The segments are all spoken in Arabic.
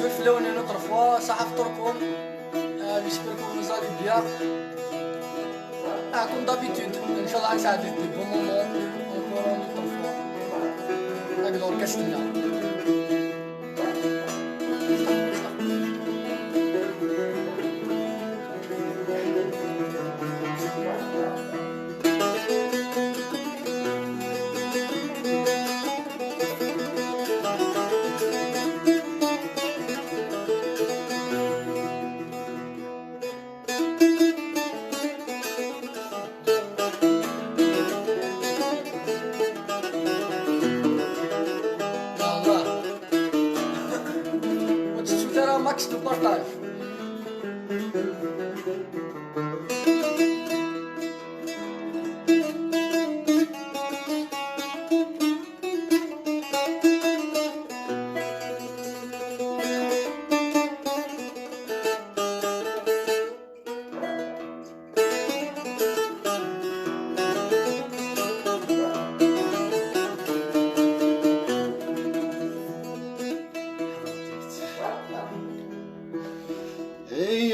في لوني نوتر فوا صح فطركم. j'espère que vous allez bien. Comme d'habitude, Inch'Allah, ça a été des bons moments. Encore une autre fois. Avec l'orchestre. Max de partage.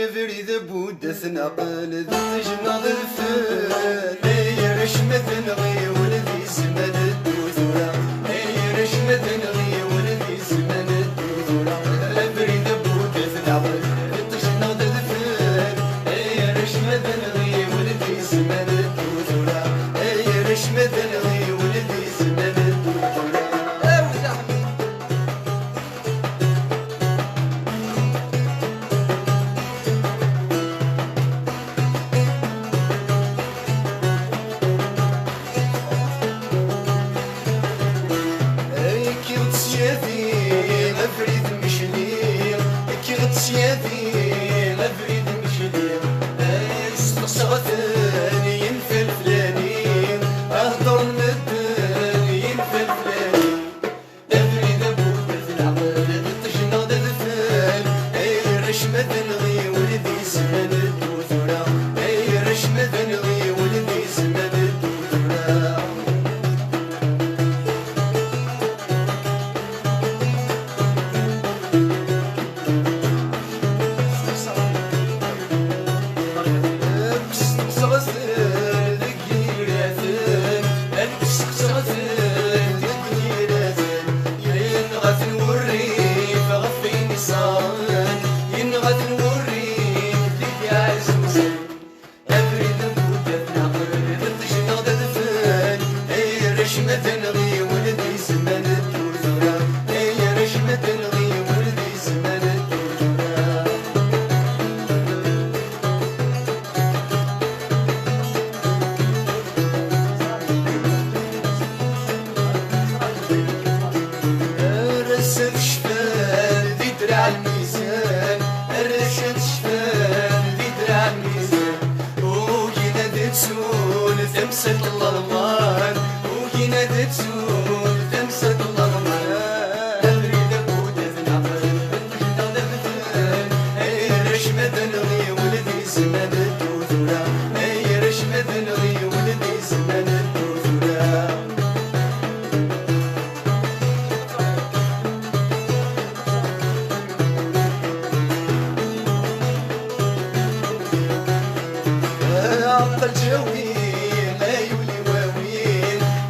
يفري ذبود ثنقل ذي جناض الفن يرشمة نغي ولذي زمن الدوثورة يرشمة نغي ولذي زمن الدوثورة يفري ذبود ثنقل ذي جناض الفن يرشمة نغي ولذي زمن الدوثورة يرشمة نغي ولذي زمن الدوثورة سيادي لبريد مشلي استقصغتني ينفل فلاني اهدر المدن ينفل فلاني لبريد ابوك في العقل تجناد الفل اي رشمة نغي ولدي زمن الدوثورة اي رشمة نغي ولدي زمن الدوثورة تمسك الظلمان وكينا تسول تمسك الظلمان أريد أبود ذنعقل بنتجنا ذبثان أي رشمة نغي ولدي زمان الدوثورة أي رشمة نغي ولدي زمان الدوثورة عقل جوي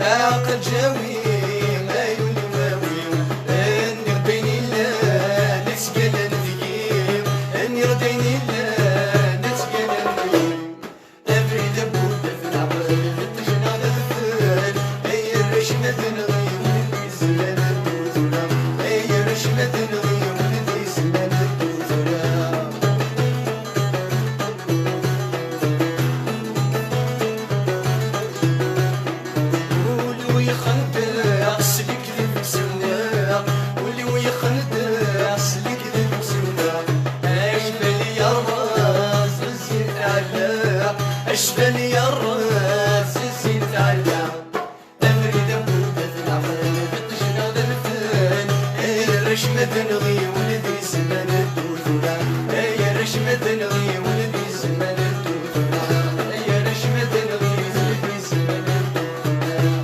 عقل جوي ما يولي واوي اني ربيني لا نتقال نذيب اني ربيني لا نتقال نذيب افريد ابود في العقل تجنا الفل اي الرشمة نغي ولدي زمان الدوثورة اي الرشمة نغي ولدي زمان الدوثورة اشبني يا الراس الزين تعلى افريد ابود في العقل بتجنا الفن اي رشمة نغي ولدي زمان الدوثورة اي رشمة نغي ولدي زمان الدوثورة اي رشمة نغي ولدي زمان الدوثورة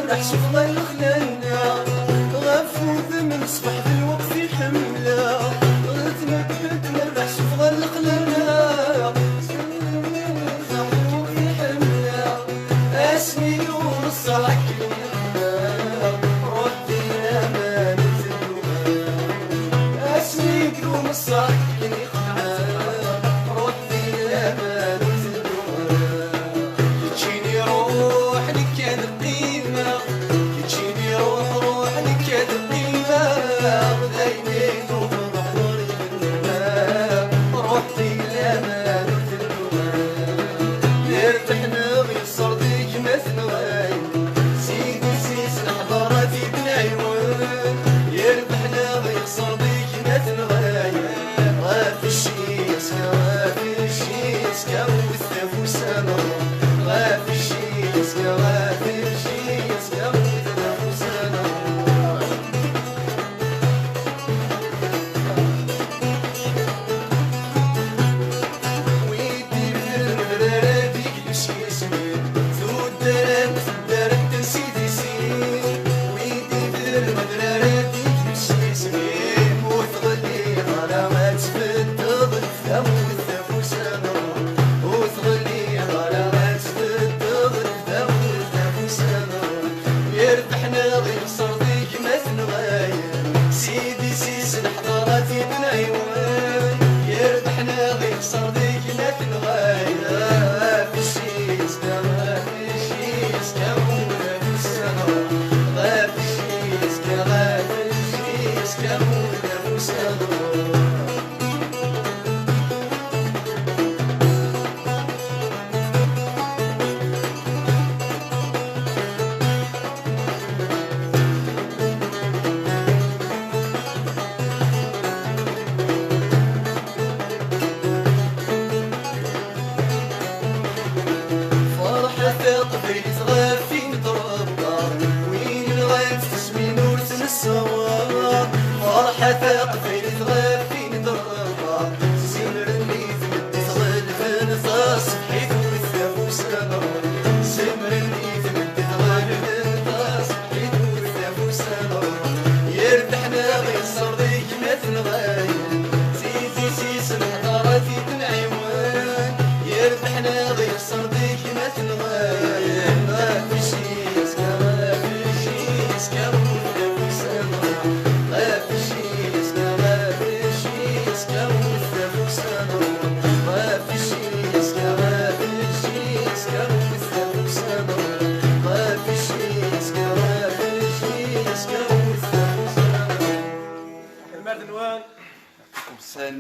راح شوف غير الخلالنا غفوت من صبح في الوقت في حملة غتمكن راح شوف غير الخلالنا في حملة اسمي يوم الصحك ردي امان اسمي يوم الصحك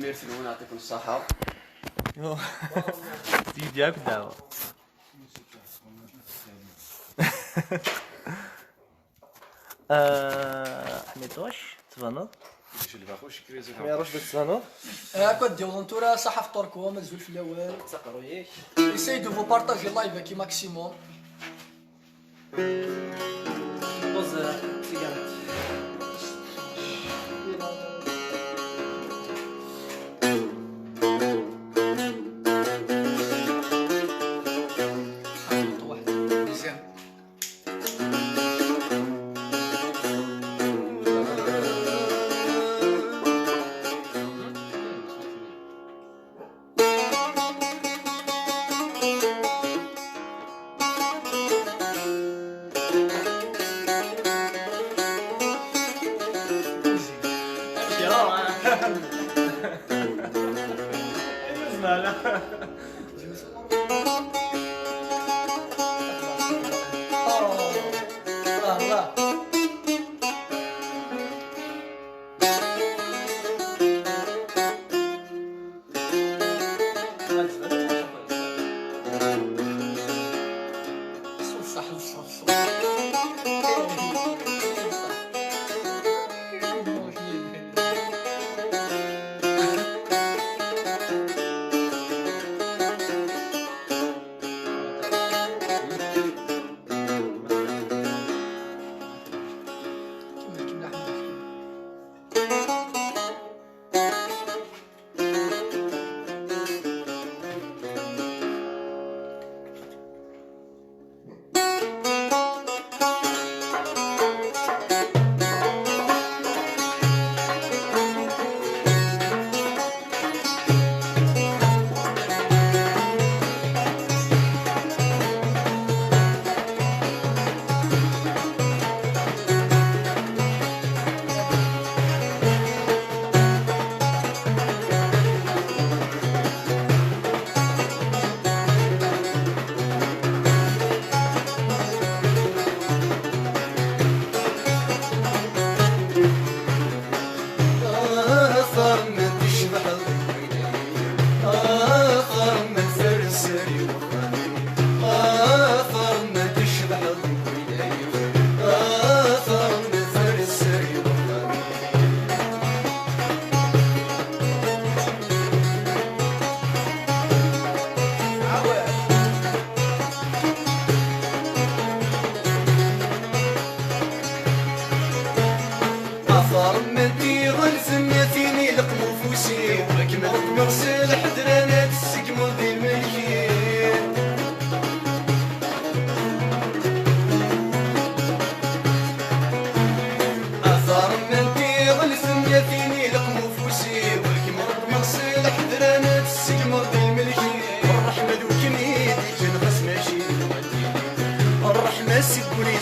ميرسي نوان يعطيكم الصحة. ديجا بداوا. حميد واش تفنض؟ حميد واش تفنض؟ كون ديروا نتورا صحة فطوركم مازال في الأول. تقروا ياك. Essayez de vous partager live كي ماكسيموم. بوز سيجارة.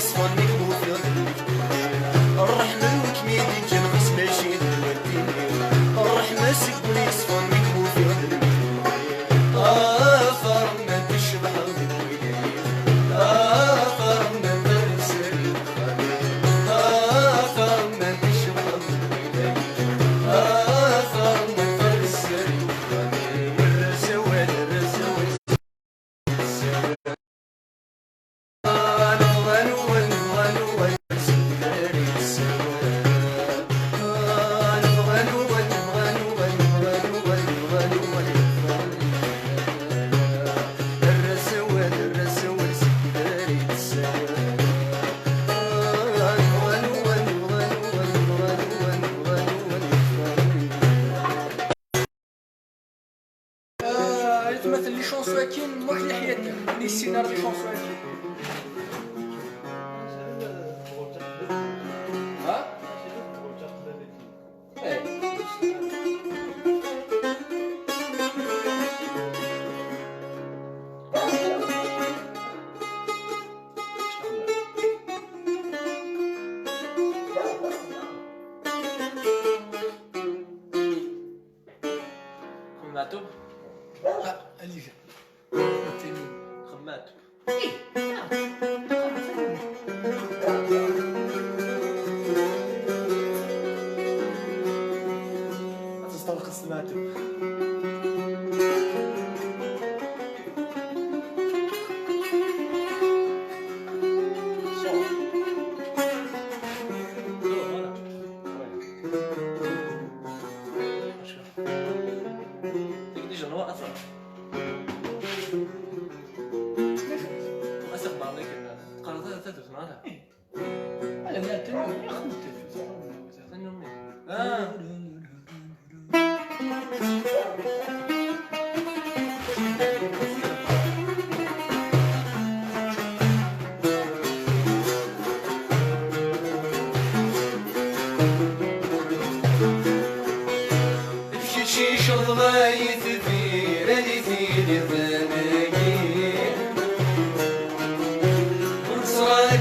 يصفى نكبو في الرحمة وكميدي تجنغس ماشي دلوقتي الرحمة سكبو يصفى نكبو في فرما تشبح الويلي فرما ترسل فرما تشبح الويلي فرما ترسل الرسول الرسول تمثل لي شونسوا كاين موك لي حياتك لي سينار لي شونسوا كاين ها خماتو اليجا خماتو تستوقع سمعتو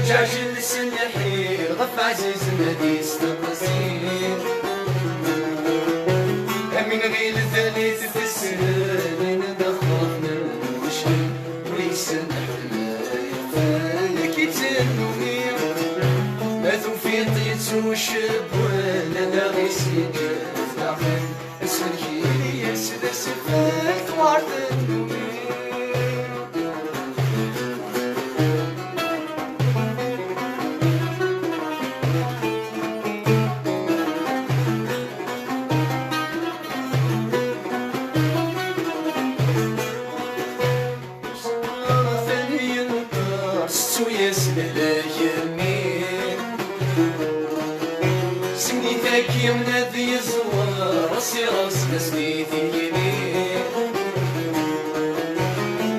جعجل السنحير غف عزيز مدي استقصير من غير ثالث في السنين دخلنا المشكل ويسنح فالك يتنوير ماذو في طيت وشب ولا لا غيسي جاز داخل اسم الخير يسد سفاك توارد النوير يوم نادي الزوار راسي راس نسنيتي اليمين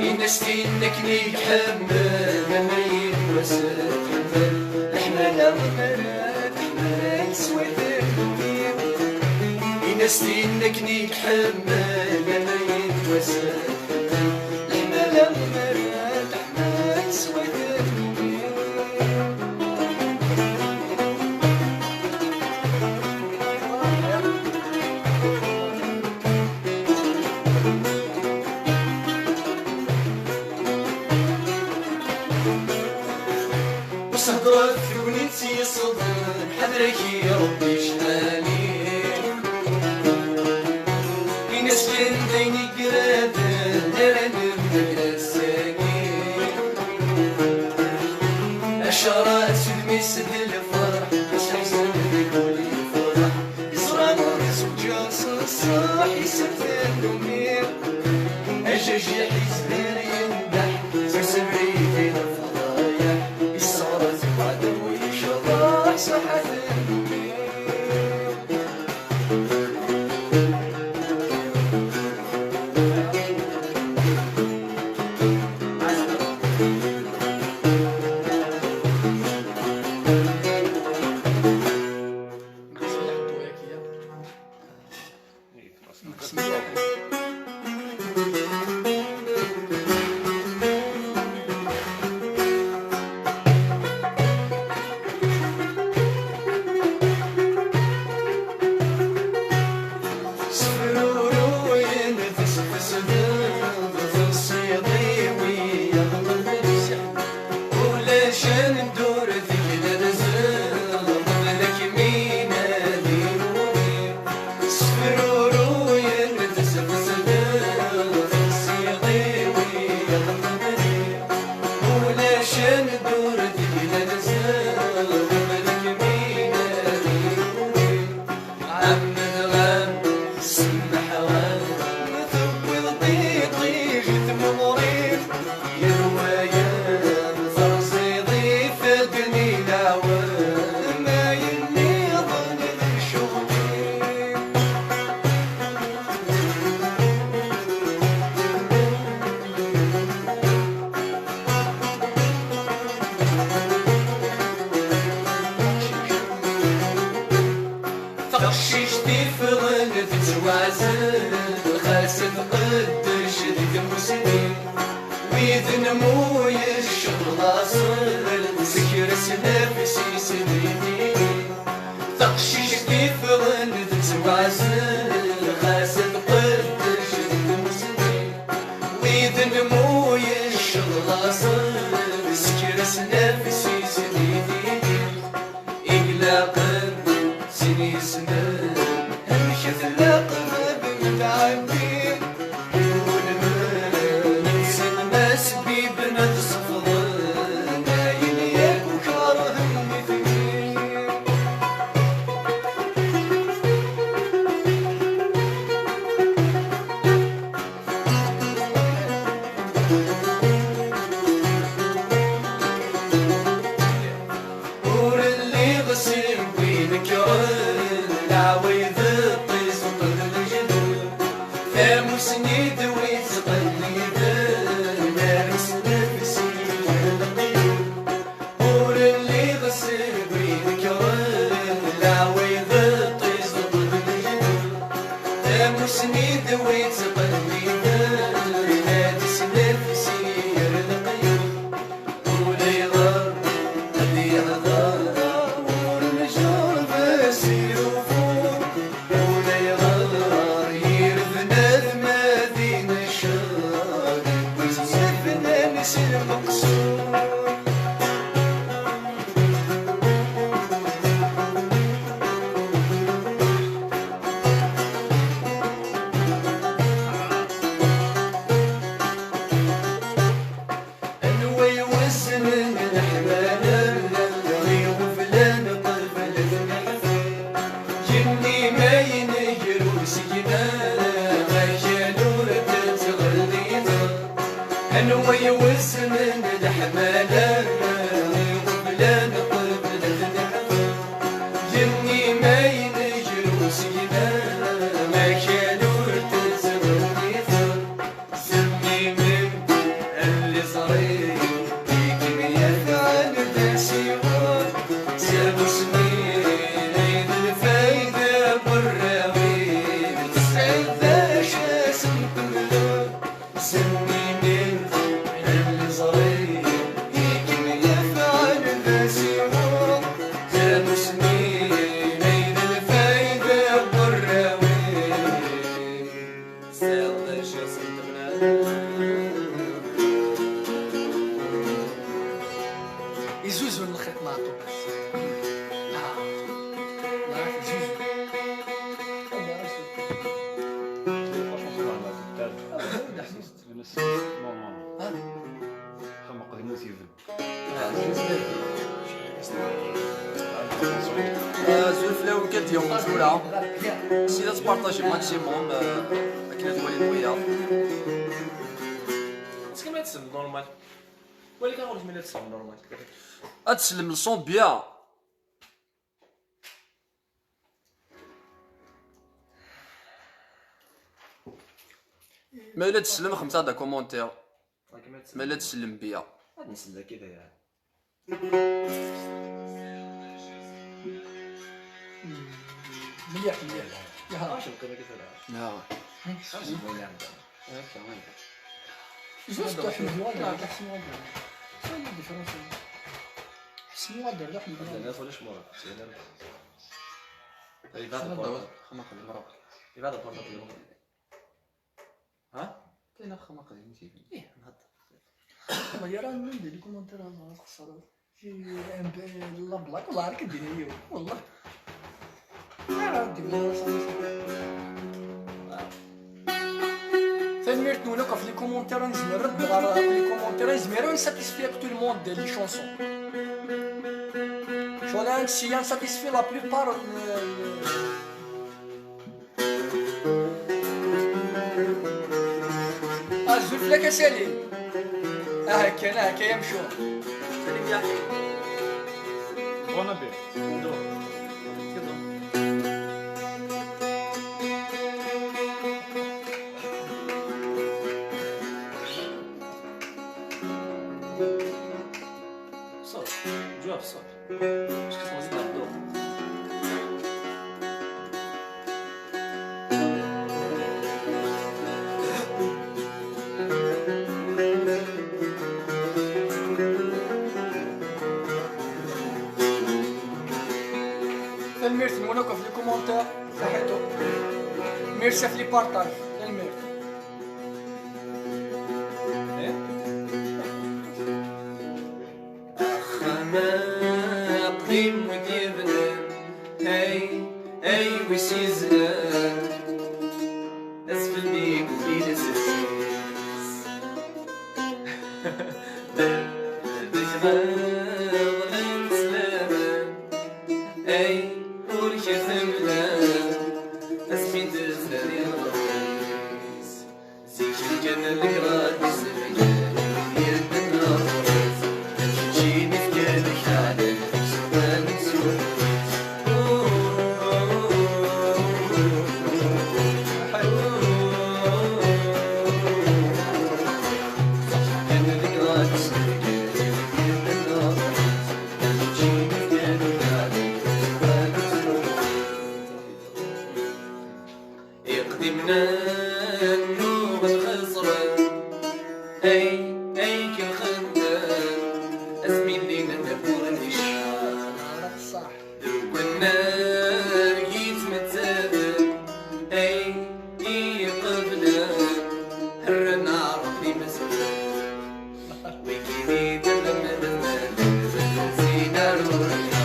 ينستي انك ليك حمل مميت وسط احمل امرات احمل سويت الدنيا ينستي انك ليك حمل مميت وسط احمل امرات احمل سويت صدرك ونسي صدرك حذرك يا ربي شحالي ينس ديني قراد نرن الساقي اشارات المسد الفرح باش حسن بكل فرح يصران ورزق صح يسفر الدمير اجاجي حزبير يمدح سبري في الفضايح صحة نفسي سنيني تقشيش كيف غند تسواسل خاسد قدر شد مسني ويد نموي الشغلاصل سكرس نفسي سنيني إقلاق سني سنين همشي ثلاق بالعبيد يقول من ينسن ناس بيبنا تصفضن نايل ياك وكاره مثلي ور اللي غسل وينك العويذ الطيس وطل الجدول ثاموس ندوي تقليد نارس نفسي القيود ور اللي غسل وينك العويذ الطيس وطل الجدول ثاموس ندوي تقليد نارس نفسي القيود ولي غار اللي يهضر والنجار بس يوفور ولا يغار يرفنا ثماثين الشهر ويزفنا نسي المقصود انوي وزن الحمال غير فلان قلب الحفل جني ما ينهر وسينا ما جانور تتغلينا انوي وزن الحمال غير فلان قلب الحفل جني ما ينهر وسينا ما جانور تتغلينا سمي من اللي صريح يمكن يفعل تسيوان سابو سنين عيد الفايدة بالراويل تسعد أشاس مكملة سمي من اللي صريح يمكن يفعل تسيوان سابو سنين عيد الفايدة بالراويل سعد أشاس مكملة يزوزو الخيط نعطو بس لا يزوزو زولفلا وكانت يوم مسؤولة سيدا تبارطاجي ماكسيموم كاين تولي وياه بس كما تسلم نورمال ولكن غنقول من تسلم نورمال تسلم الصون بيان ما لا تسلم 5 دا كومونتير ما لا تسلم بيا نسلا كذا يعني مليح مليح يا واش نبقى كذا لا خرج المهم جوست احمد وادر احسن وادر شنو الديفرونس احسن وادر احمد وادر الناس ولاش مرة لماذا بورطة اليوم ها؟ كاين خماق ديال ايه نهضر ما يرى ندير لي كومونتير على خسر شي ام بي لا بلاك والله عارف كدير هي والله راه دير ثاني ميرت نولك في لي كومونتير نزمر نرد على لي كومونتير نزمر نساتيسفي تو الموند ديال لي شونسون شو انا سي نساتيسفي لا بلوبار الزلف لك سليم هكا يمشوا سليم يا حي Bon appétit. صوت جواب صوت اش كتبغي نهضروا الميرسي نوريكم في لي كومونتير صحيتو ميرسي في لي بارطاج الميرسي خما قديم ودير بنان اي ويش يزهر اسفل بيك وبين السيس بغمض سلاما اي ورشة ثمنا اسمي تزهر يا رئيس زيك الجنة القراد بالسفيان ودير بالنار جيني في قلبك حالك سبحان سبحان يقدمنا النوم الخسران اي كل خندان اسمي لينا نبور الاشعار صح كنا لقيت متابع اي قبلنا هرنا ربي مسؤول وكيدي دلنا زينا الوريا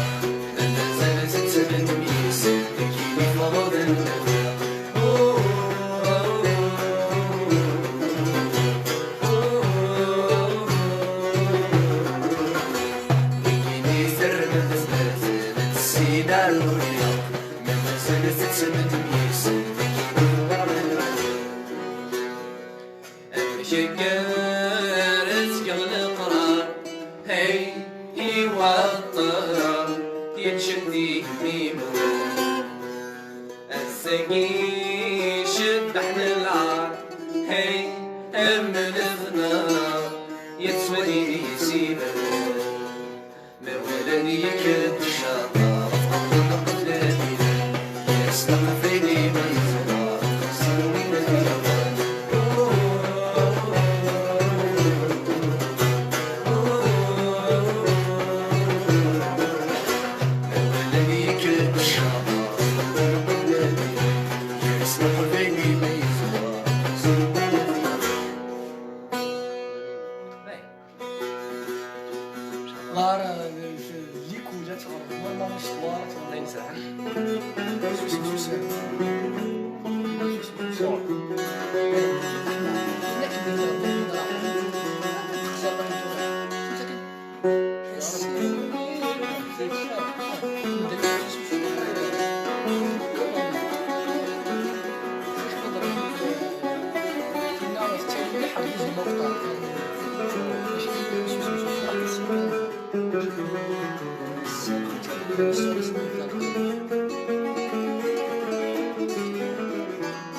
نزل ست من ميس كيدي فاضل شكرت قبل القرار هي وطر ينشدي ميمو السقي شدحن العار هم الغنار يتسودي يسيبه ما ولدي يكد الشاطر فقط قبلني يستقفني من زرار سنين اليوم غار ليكولات نورمالمون الصوارت أين ساحل؟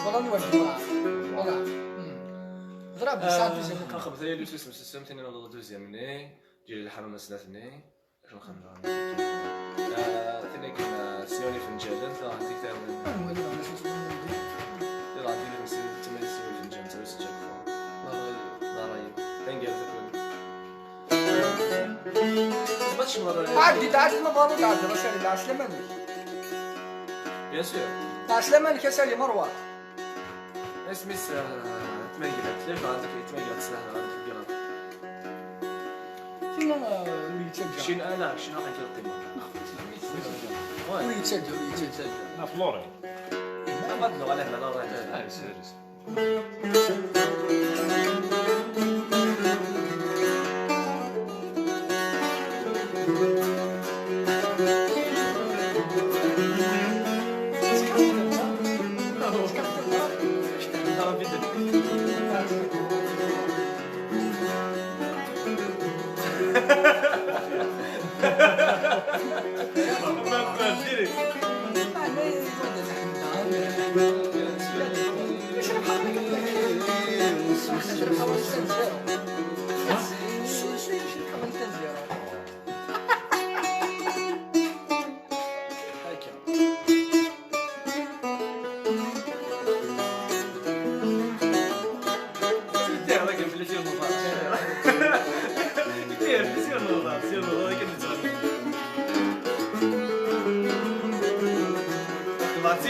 والله نوجه والله ضرب ساعات في زمن كنخبط لي لوسوس مسسم تاني نوض دوزيام ني ديال الحرم سناتني شنو خمران تاني كنا سيوني في الجلد راه عندي كتاب نولي ما نشوف يلا عندي لي مسير تما سيوني في الجلد تما سجل لا رايب تنقل تكون باش مرة عادي تعال المباراه عاد رسالة عاد سلامانك بيان سور عاد سلامانك يا سالي مروه اسمي تميلت ليش عندك تميلت سلاح عندك القران فين وليد تشجع شين انا شين عطيت القيمه وليد تشجع وليد تشجع انا فلوري ما بدلوا عليه لا راه سيريس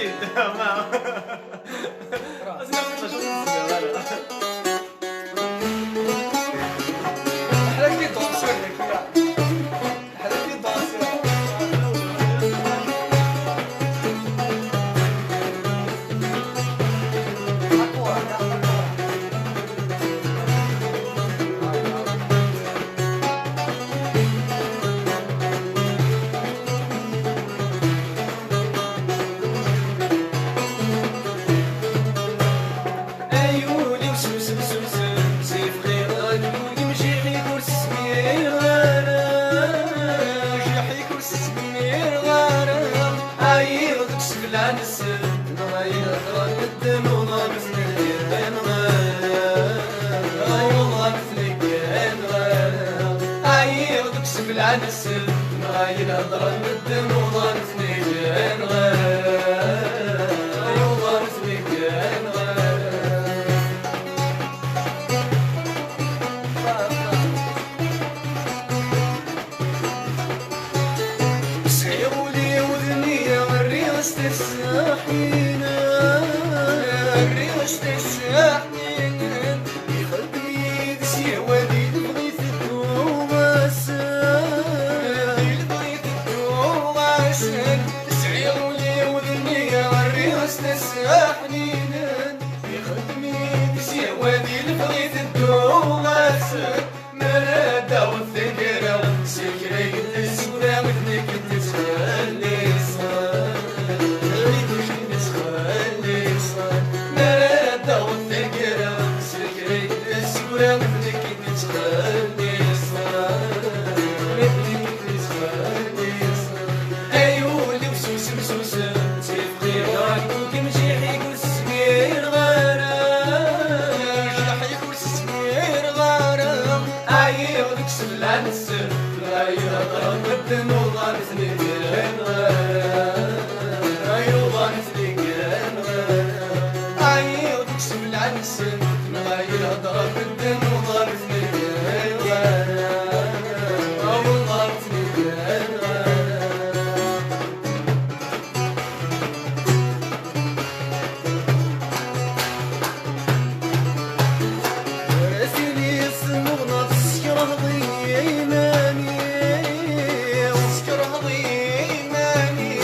زيد ما أزنا كل شيء زين حركي دونسور هكا حركي دونسور أيولي وسوس بسوس سيف غير يمشي حيكور سمير جاحي كور سمير غارم عيط تشفل عن السن نغير الدم والله مثلك والله مثلك عيط تشفل عن السن نغير الدم والله مثلك والله مثلك سيولي وذني والرياس تساحين الرياس تساحين يخلقني دسي وادي بغيت الدوماس بغيت الدوماس سيولي وذني والرياس تساحين يخلقني دسي وادي بغيت الدوماس مرادة والثقرة سكري السورة مثلك تسخلي صار تسخلي صار مرادة والثقرة سكري السورة مثلك تسخلي صار مثلك تسخلي صار أيولي وسوس مسوس تبغي راكوك مشيحي كوس صغير غرام جاحي كوس صغير غرام عيودك سبل عن السر غير ضرب الدم والله مثلك والله مثلك عيودك سبل عن السر غير ضرب الدم والله مثلك والله مثلك راسلي الصنوغنا تسكره ضيماني وسكره ضيماني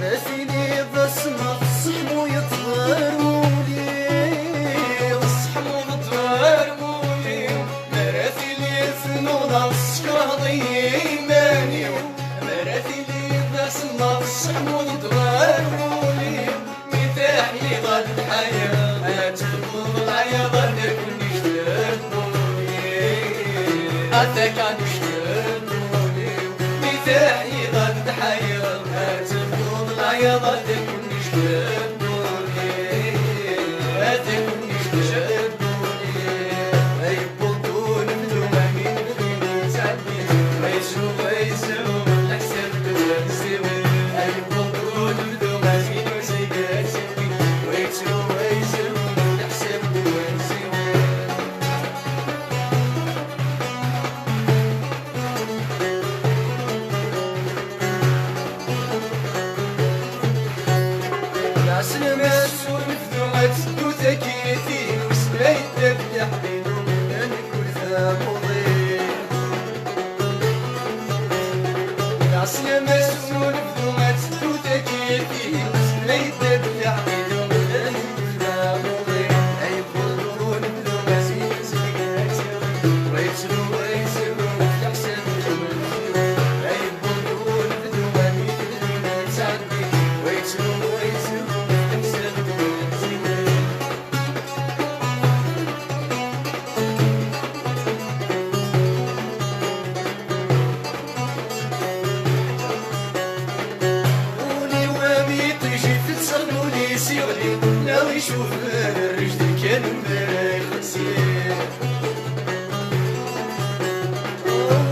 راسلي الصمغ الصحمو يطهرولي الصحمو يطهرولي راسلي الصنوغنا تسكره ضيماني راسلي الصمغ الصحمو يطهرولي متاح لي غد الحياة ما تفضل العيا ظنك حتى كان يشتغلوني متاحي غد حياة ما تفضل العيا ظنك يشتغلوني هاتك يشتغلوني يبطون بدون مين بدون سعدي ما يسوي الحساب بدون سوي يبطون بدون مين وسيقات سوي ويسوي الحساب بدون سوي العسل مسؤول مفذوعات وتكيتي وسبعيد تبلع بينهم انا كل ثابوضي العسل مسؤول مفذوعات وتكيتي وسبعيد تبلع بينهم انا كل ثابوضي اي يفضلون مفذوعات ويسلوا ويسلوا الحسن اي يفضلون مفذوعات سعدي ويسلوا ويسلوا قولي واميط يجي في تصلولي سيولي لو يشوف الرجل كان مبارك سير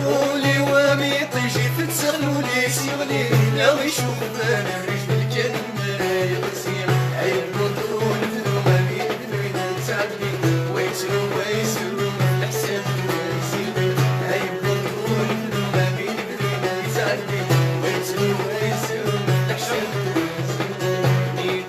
قولي واميط يجي في تصلولي سيولي لو يشوف الرجل كان مبارك سير اي البطول بدون ما بيدوين تعدي ويسروا ويسروا الحساب ويسير اي البطول بدون ما بيدوين تعدي ويسروا ويسروا الحساب ويسير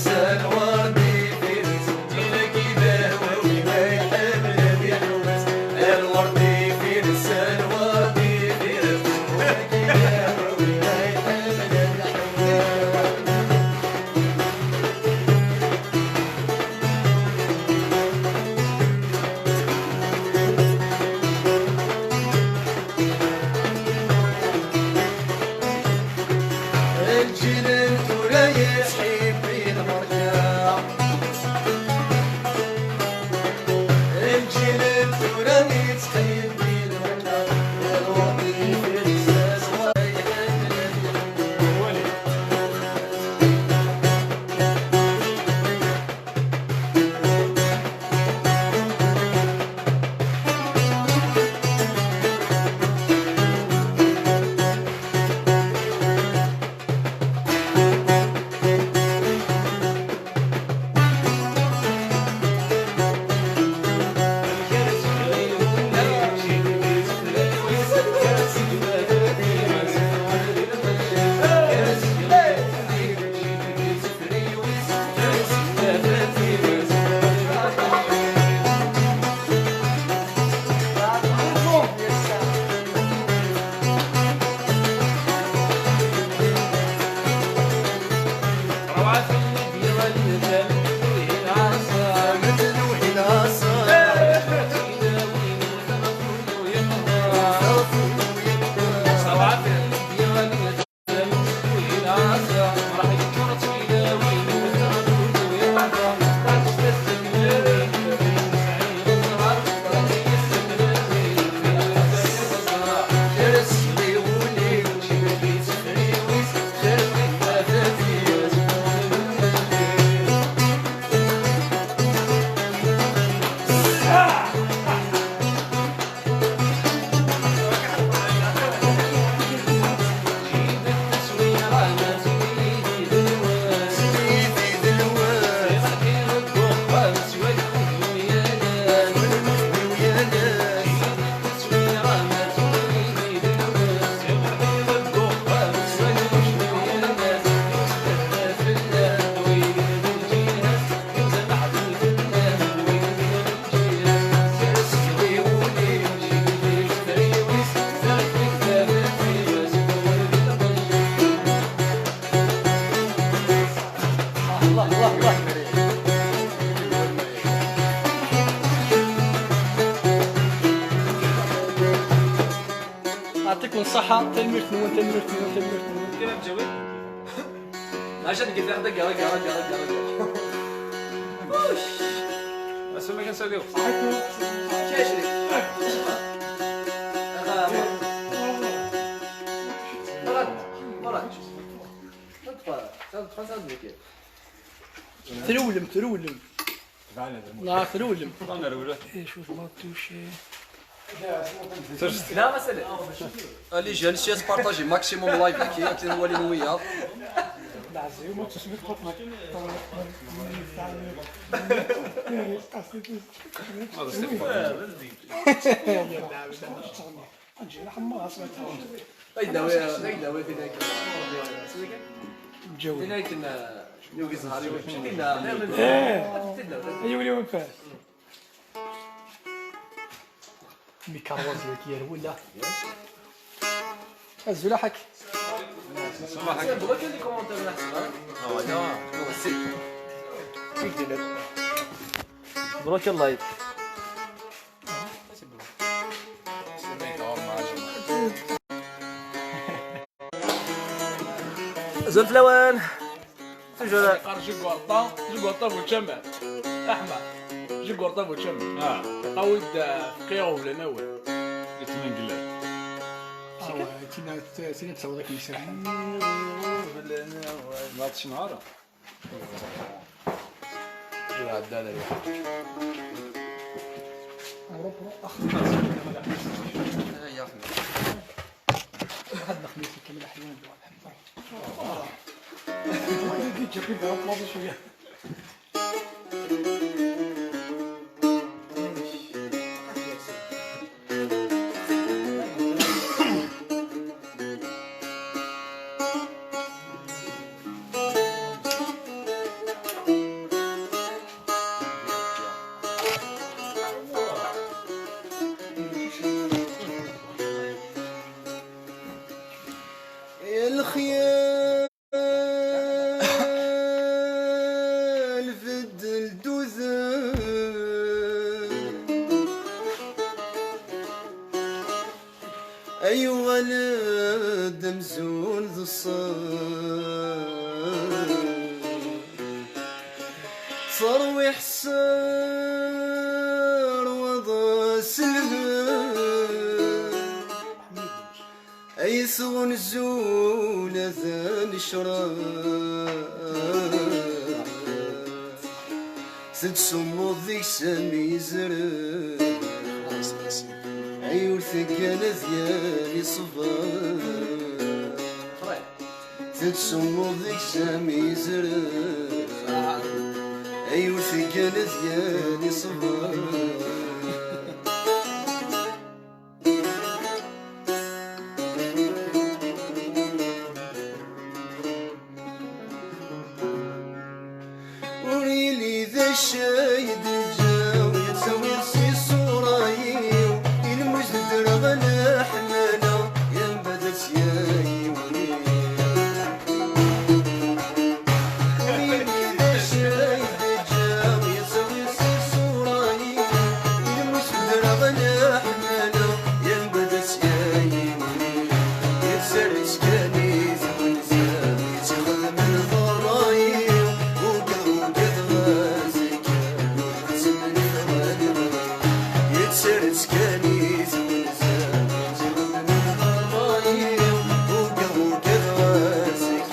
الورد في رزق لك دهوة وما يحمل يعطيكم الصحة. تلميرتنو كيف تجاوب؟ عشان قلت لك قرا وش بس ما كنساليوش. شاشري ترولم لا ترولم انا رولت. شوف ما توشي. لا مسألة اللي جا شي تبارطاجي ماكسيموم لايف كي هو اللي نويا هذا استغفار. غيداوي في ذاك جو في ذاك نوقي صهاري كنا يولي وين فاس ميكروز لك ولا الزولا حك بغيت لي كومونتير نحسب بروك اللايف زول فلوان تجول جيكورطا وتشمع احمد جيكورطا وتشمع قاود قياو ولا ناول الاثنين قلال تينا تصور ذاك المسرح ما عرفتش نهار واحد الخميس كامل احيانا جابي بها طلاب شويه الخيال في الدلدوزة أي ولد مزون ذو الصار صار ويحسر وضع سلهر أي صغن الزول ذا الشراب ست صمود ذيك سامي زرق عيور ثقال ذيالي صفار ست صمود ذيك سامي زرق عيور ثقال ذيالي صفار الشايد الجاو يتسوي سي صورايو المجد رغنا حمانا يا بدت ياي وريني الشايد الجاو يتسوي سي صورايو المجد رغنا حمانا يا بدت ياي يتسرج كنيز ونزام يتخدم الضرايو سرت كنيز ونزام يتخدم الضرايو وقهو كذوازك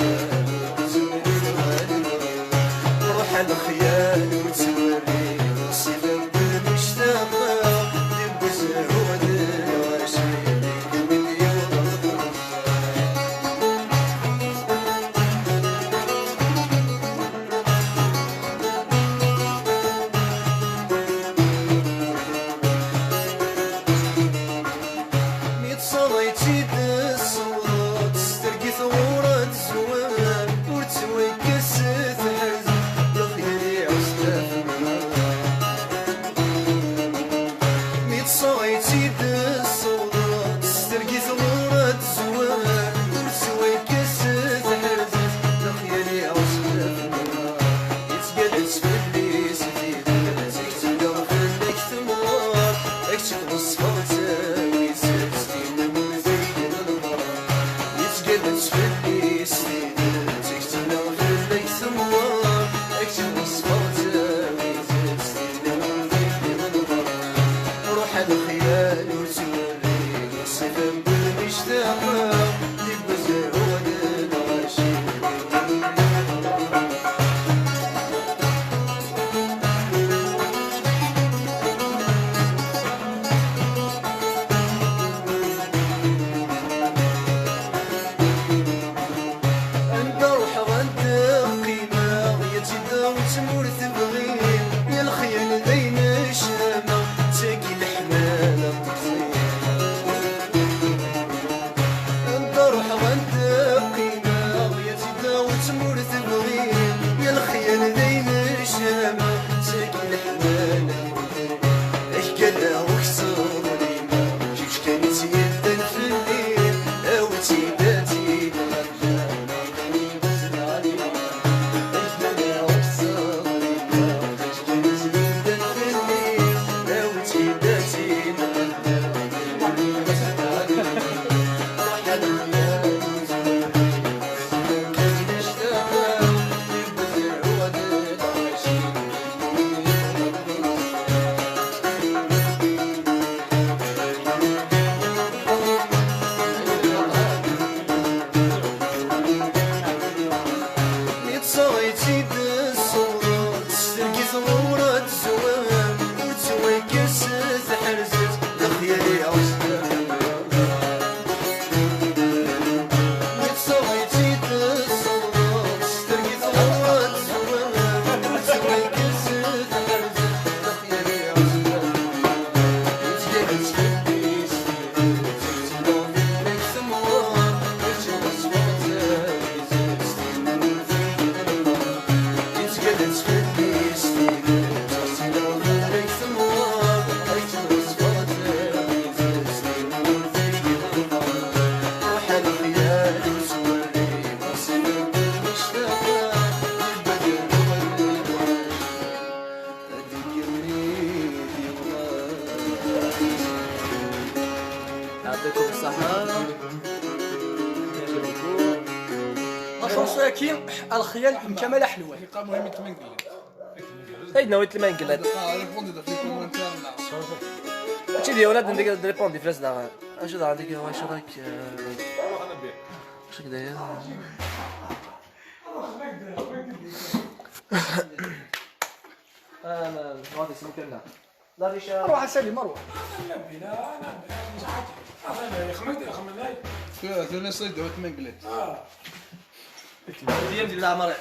زمن الغالي وروح الخيال وتوري صفك بالمشتاقة دب زعود الواشي من يوم صليتي بالصوت استرقي ثورة الزوال ورتوي كسة حزن بالخير عسلة ميت صليتي بالصوت استرقي ثورة الزوال ورتوي كسة حزن بالخير عسلة يتقلت في اللي سديد تكتب خليك تمار اكتب وصفاتك روح الخيال وتوريني الصفة نقول مشتاقة للبزر وللعشيق تمور تبغي يا الخيال بين الشامة تاكي الحمالة انت روح وانت قيمة يا تدا وتمور تبغي يا الخيال بين الشامة تاكي الحمالة اش كلا وكسر ليما كيفاش كانت يدن في الليل او تيباتي يعطيكم الصحة. الشانسو كي الخيال كمال حلوة. دقيقة مهمة تمنقل. اي نويت لما نقلد ريبوندي في الكومنتير. هادشي ديال ولاد ندير ريبوندي في راسنا. اش دار عندك واش راك واش داير انا غادي اسمك لنا لا ريشه مروة سالي مروة. ثلاثة صيد وتمنقلت. ديال ديال العمر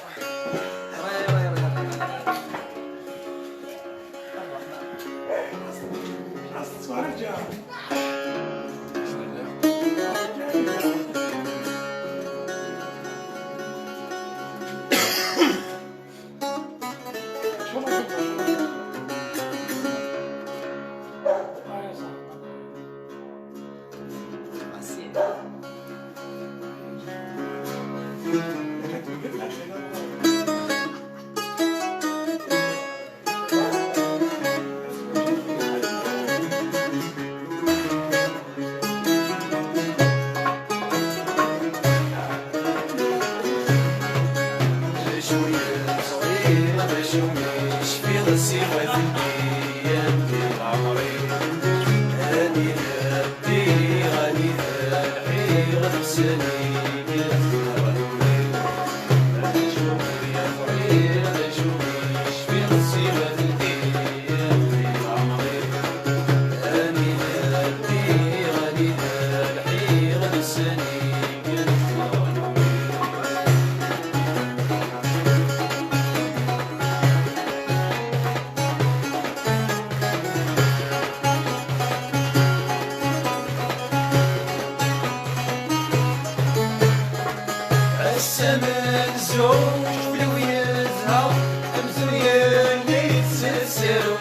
السمن زوج ولو يزهر أمزويا اللي تسسرو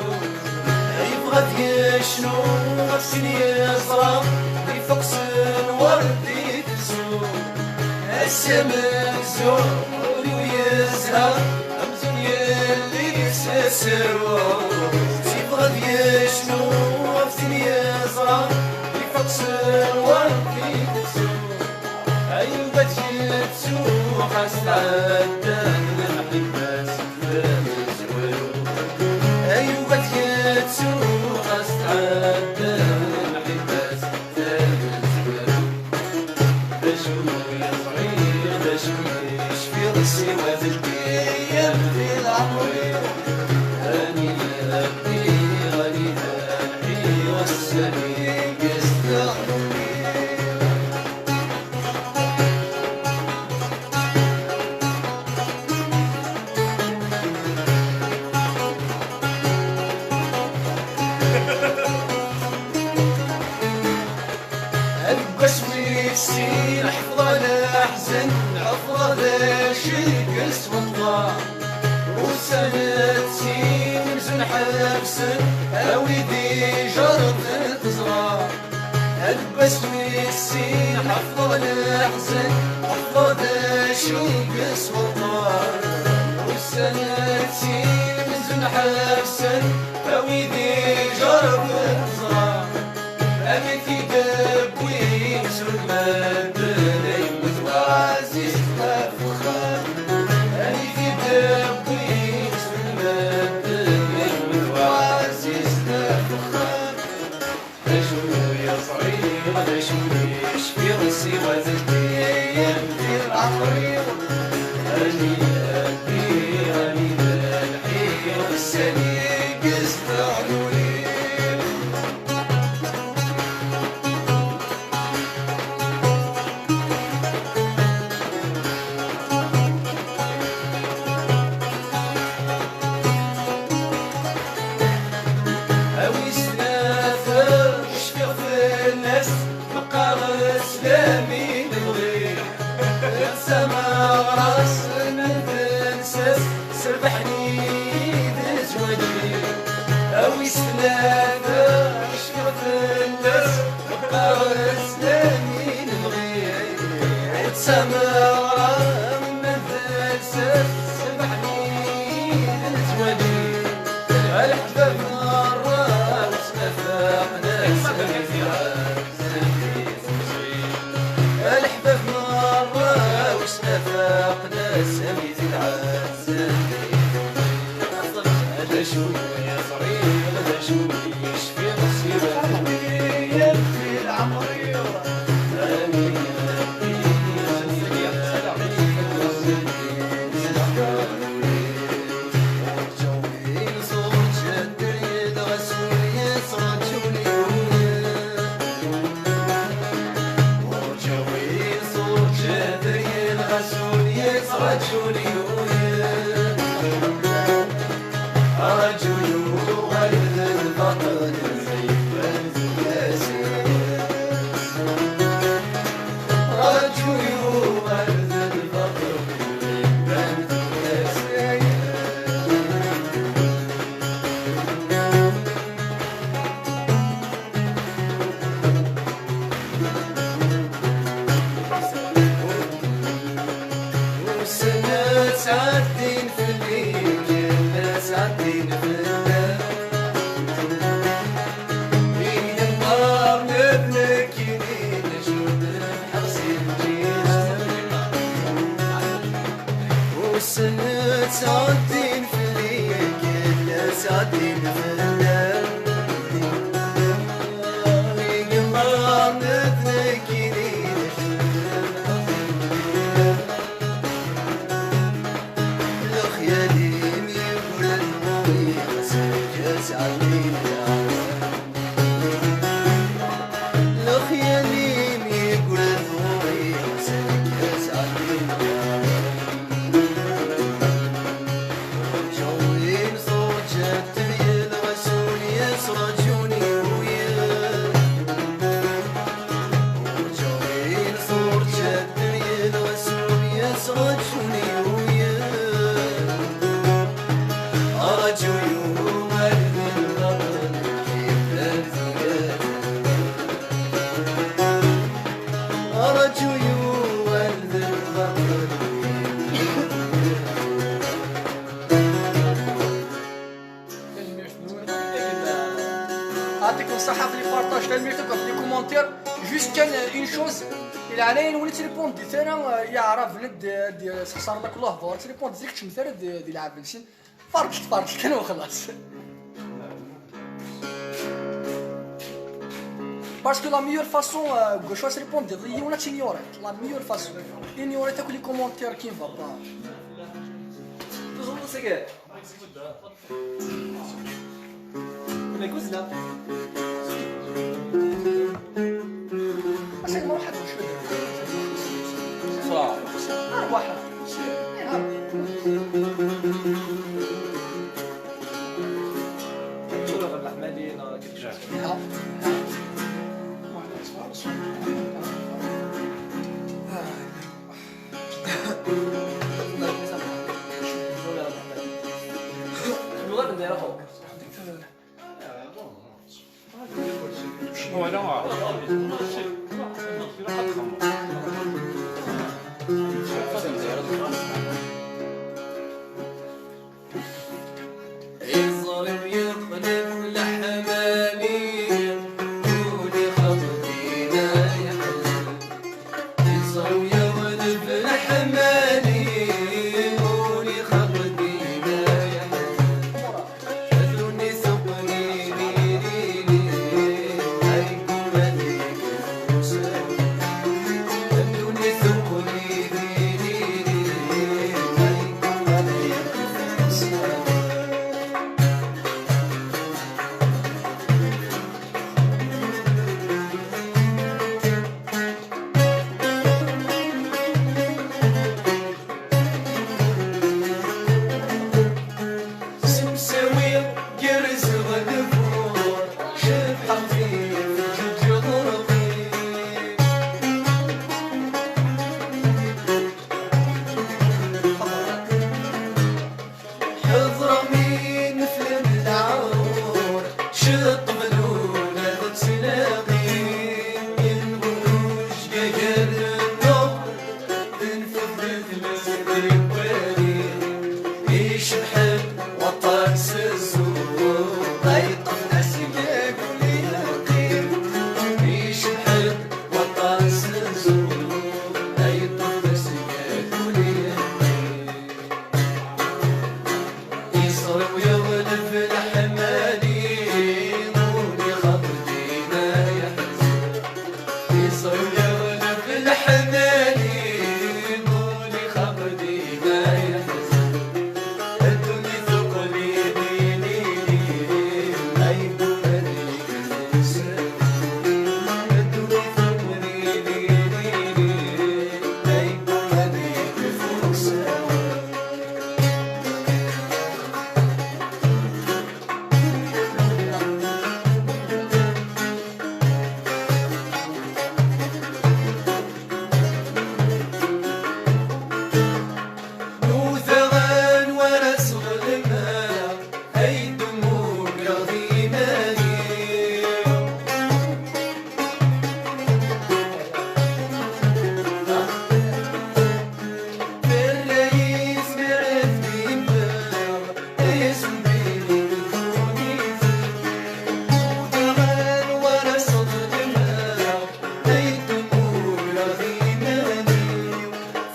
يبغى تقشنو غسل يصرف يفقس الورد يتسو السمن زوج ولو يزهر أمزويا اللي تسسرو يبغى تقشنو غسل يصرف يفقس الورد يتسو أيوة تسوق أستعدان للحبة سفر زوالو أيوة تسوق أستعدان عساني يستغنوني القسوي السين حفظ الأحزن حفظ الشرك اسوطا وسنة سين مزن حبسن أوليدي جرد تزرع القسوي السين حفظ الأحزن حفظ الشرك اسوطا وسنة سين مزن حبسن أوليدي جرد تزرع أمتي دبوي سلمان بني متوازيز فخر أمتي دبوي سلمان بني متوازيز فخر أشوي يا صغير أشوي شفي راسي وزدي يمدي العمرير أني أبي أني الحير السني يستعنوني سربحني بزوجي أوي سلامة شوف الناس قارس لامي نبغي تسمع من الدرس سربحني بزوجي الحباب مرة وسنفاق ناس الحباب مرة وسنفاق ناس أميت العز هذا شو يا صغير هذا شو يشفي مصيبة يبكي العمرير أمين ساعدين في الليل ساعدين في الليل من النار نبنك يمين جود حرسين جيش والسنة ساعدين في الليل ساعدين في الليل من النار نبنك يمين يعطيكم الصحة في لي بارطاج تلميذكم في لي كومونتير. جوست كان اون شوز الى عليا نولي تليفون دي ثاني يعرف ند دي سخسرنا كله فور تليفون ديك تمثال دي لعب نسين فرجت كان وخلاص. Parce que la meilleure façon de choisir répondre, c'est d'ignorer. La meilleure façon, ignorer tous les commentaires qui ne vont pas. Toujours c'est que. On écoute là. الظالم يقلب لحمالي ولي خطينا يحزن الظالم يقلب لحمالي ولي خطينا يحزن خلوني سقني ليلي عليكم هذيك المساوي خلوني سقني ليلي عليكم هذيك المساوي سمساوي جرز غدفور شف حفيف جوج غرقي حضرمي مثل العور شط ملولة تلاقي البروج جاجر النور تنفذ مثل الوالي ايش بحب وطن سزور طيطف اسياق ولياقي ايش بحب وطن سزور طيطف اسياق ولياقي يصرف ويغلب الحمالي نوري خطتي ما يحزن يصرف ويغلب الحمالي نوري خطتي ما يحزن الدنيا ثقلي ليلي أيكم هذيك الإنسان الدنيا ثقلي ليلي أيكم هذيك الإنسان نوثغان ورس غلمها هي دموع رغيماني بالرئيس مرف بيباع اسم بيني بدوني نوثغان ورس غلمها هي دموع رغيماني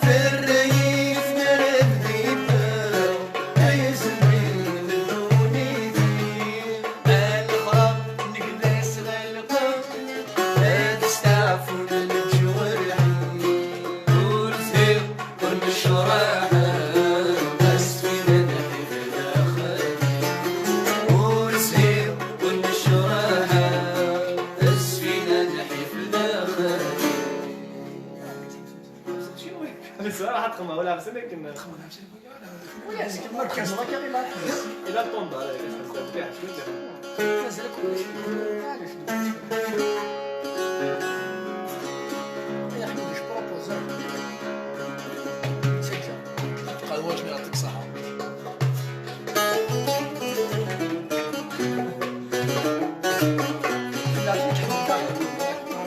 في الرئيس مرف بيباع يسمين بدوني الخرب نقدس غلقة لا تستعفون الجوارحي ورزق ورمش راحة بس في ندحي في الآخر ورزق ورمش راحة بس في ندحي في الآخر الصراحه تخمها ولا بس لكن ولازم المركز راك غير ما الى طنطا عليك نزل كل شيء علاش يا حبيبي جو بروبوز سيجا تبقى الواجب يعطيك الصحة. لا تحب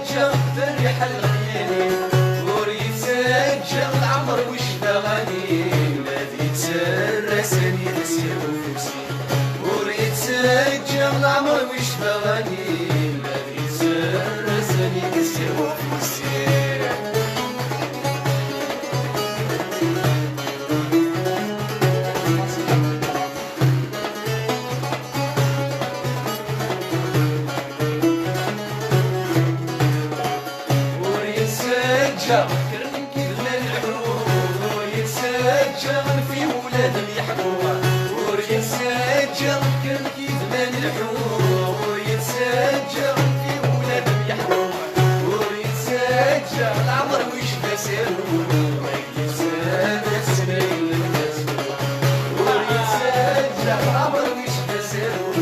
يتسجل بريح الغياني ويتسجل العمر وشبغاني الذي تسرسني نسير وفوسي ويتسجل العمر وشبغاني الذي تسرسني نسير وفوسي كرني كيف الحروب ويتسجل في ولاد يحكوها ويتسجل كرني كيف الحروب ويتسجل في ولاد يحكوها ويتسجل العمر ويش بسيرو ويتسجل العمر ويش بسيرو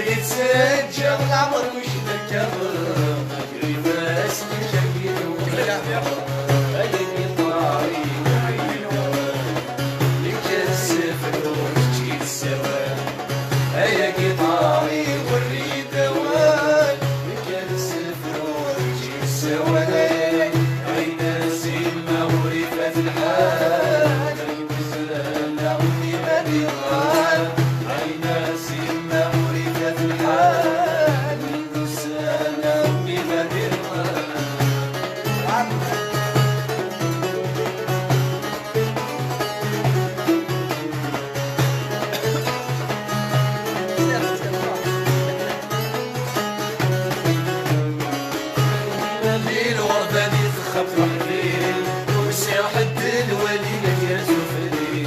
يتسجل العمر وش ذكر قريب اسمي شقيق وقلع هيا طاري لك السفر وتجي السوا هيا قطاري والريد وال لك السفر وتجي السوا عين السيما ورفة الحال عين السلام في مدينة عين السيما ورفة الحال السلام بمدينة الليل وردة دي تخاف وحدين وسيح الدل وليلة يا زفرين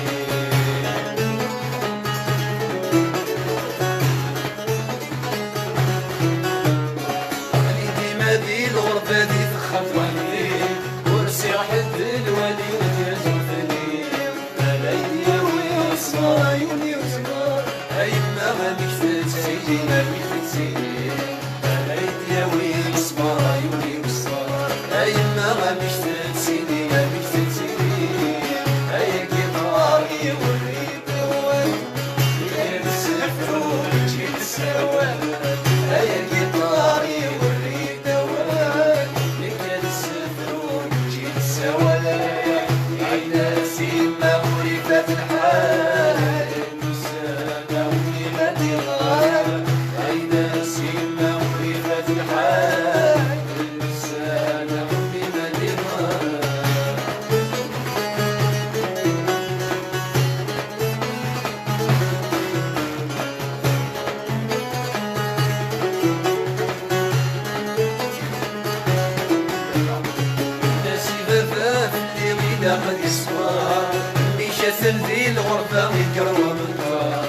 علي ديما دي الوردة دي تخاف وحدين وسيح الدل وليلة يا زفرين ملايدي ويصغر عيوني وصغار أيما غاديك تتسيدي ما بيك تتسيدي ملايدي ويصغر عيوني وصغار أيما غاديك تتسيدي ما بيك تتسيدي هيا قطاري والريد وين يا السفر وجي تسوى هيا قطاري والريد وين يا السفر وجي تسوى عينا سيما ورفة الحال نسانا ولمن غاب عينا سيما ورفة الحال نسانا ولمن غاب ناسي بابا في اللي غيدا قد يصوار اللي شاسل ذي الغربة يقروى من الدار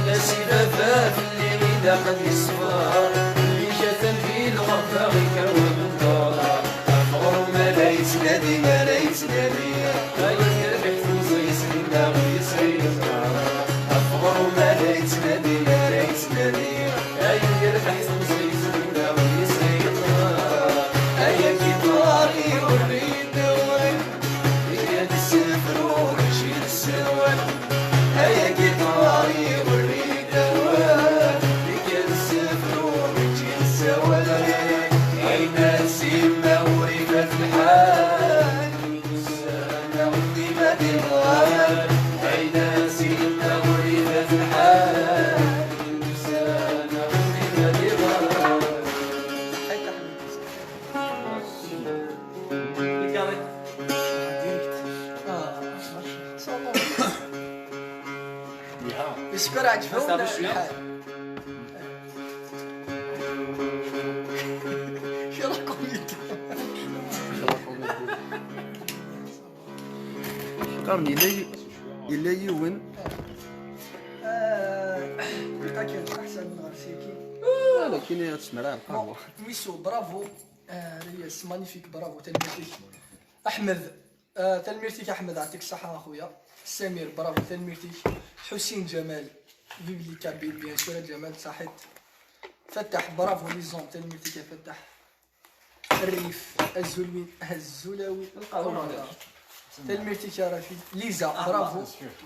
ناسي بابا في اللي غيدا قد يصوار اللي شاسل ذي الغربة يقروى من الدار أفغر ما لا يتنادي ما لا يتنادي غير يحفظ يسرنا ويسري أفغر ما لا يتنادي ما لا يتنادي غير يحفظ يسرنا ويسري هيا قطاري والريد وين يا السفر وجي السواد هيا قطاري والريد وين يا السفر وجي السواد عينا سيما ورفة الحال نسانا ولمن الغاب عينا سيما ورفة الحال نسانا ولمن الغاب يسكر عجبه ولا بس الحال قرن إلا يون كاين احسن من غرسيكي لكن تسمع راه القهوة ميسو برافو يس مانيفيك برافو تلميرتيك احمد تلميرتيك احمد يعطيك الصحه اخويا سمير برافو تلميرتيك حسين جمال فيفلي كابيل بيان سور جمال صحيت فتح برافو لي زون تلميرتيك يا فتح الريف الزلاوي تلميرتيك يا رشيد ليزا برافو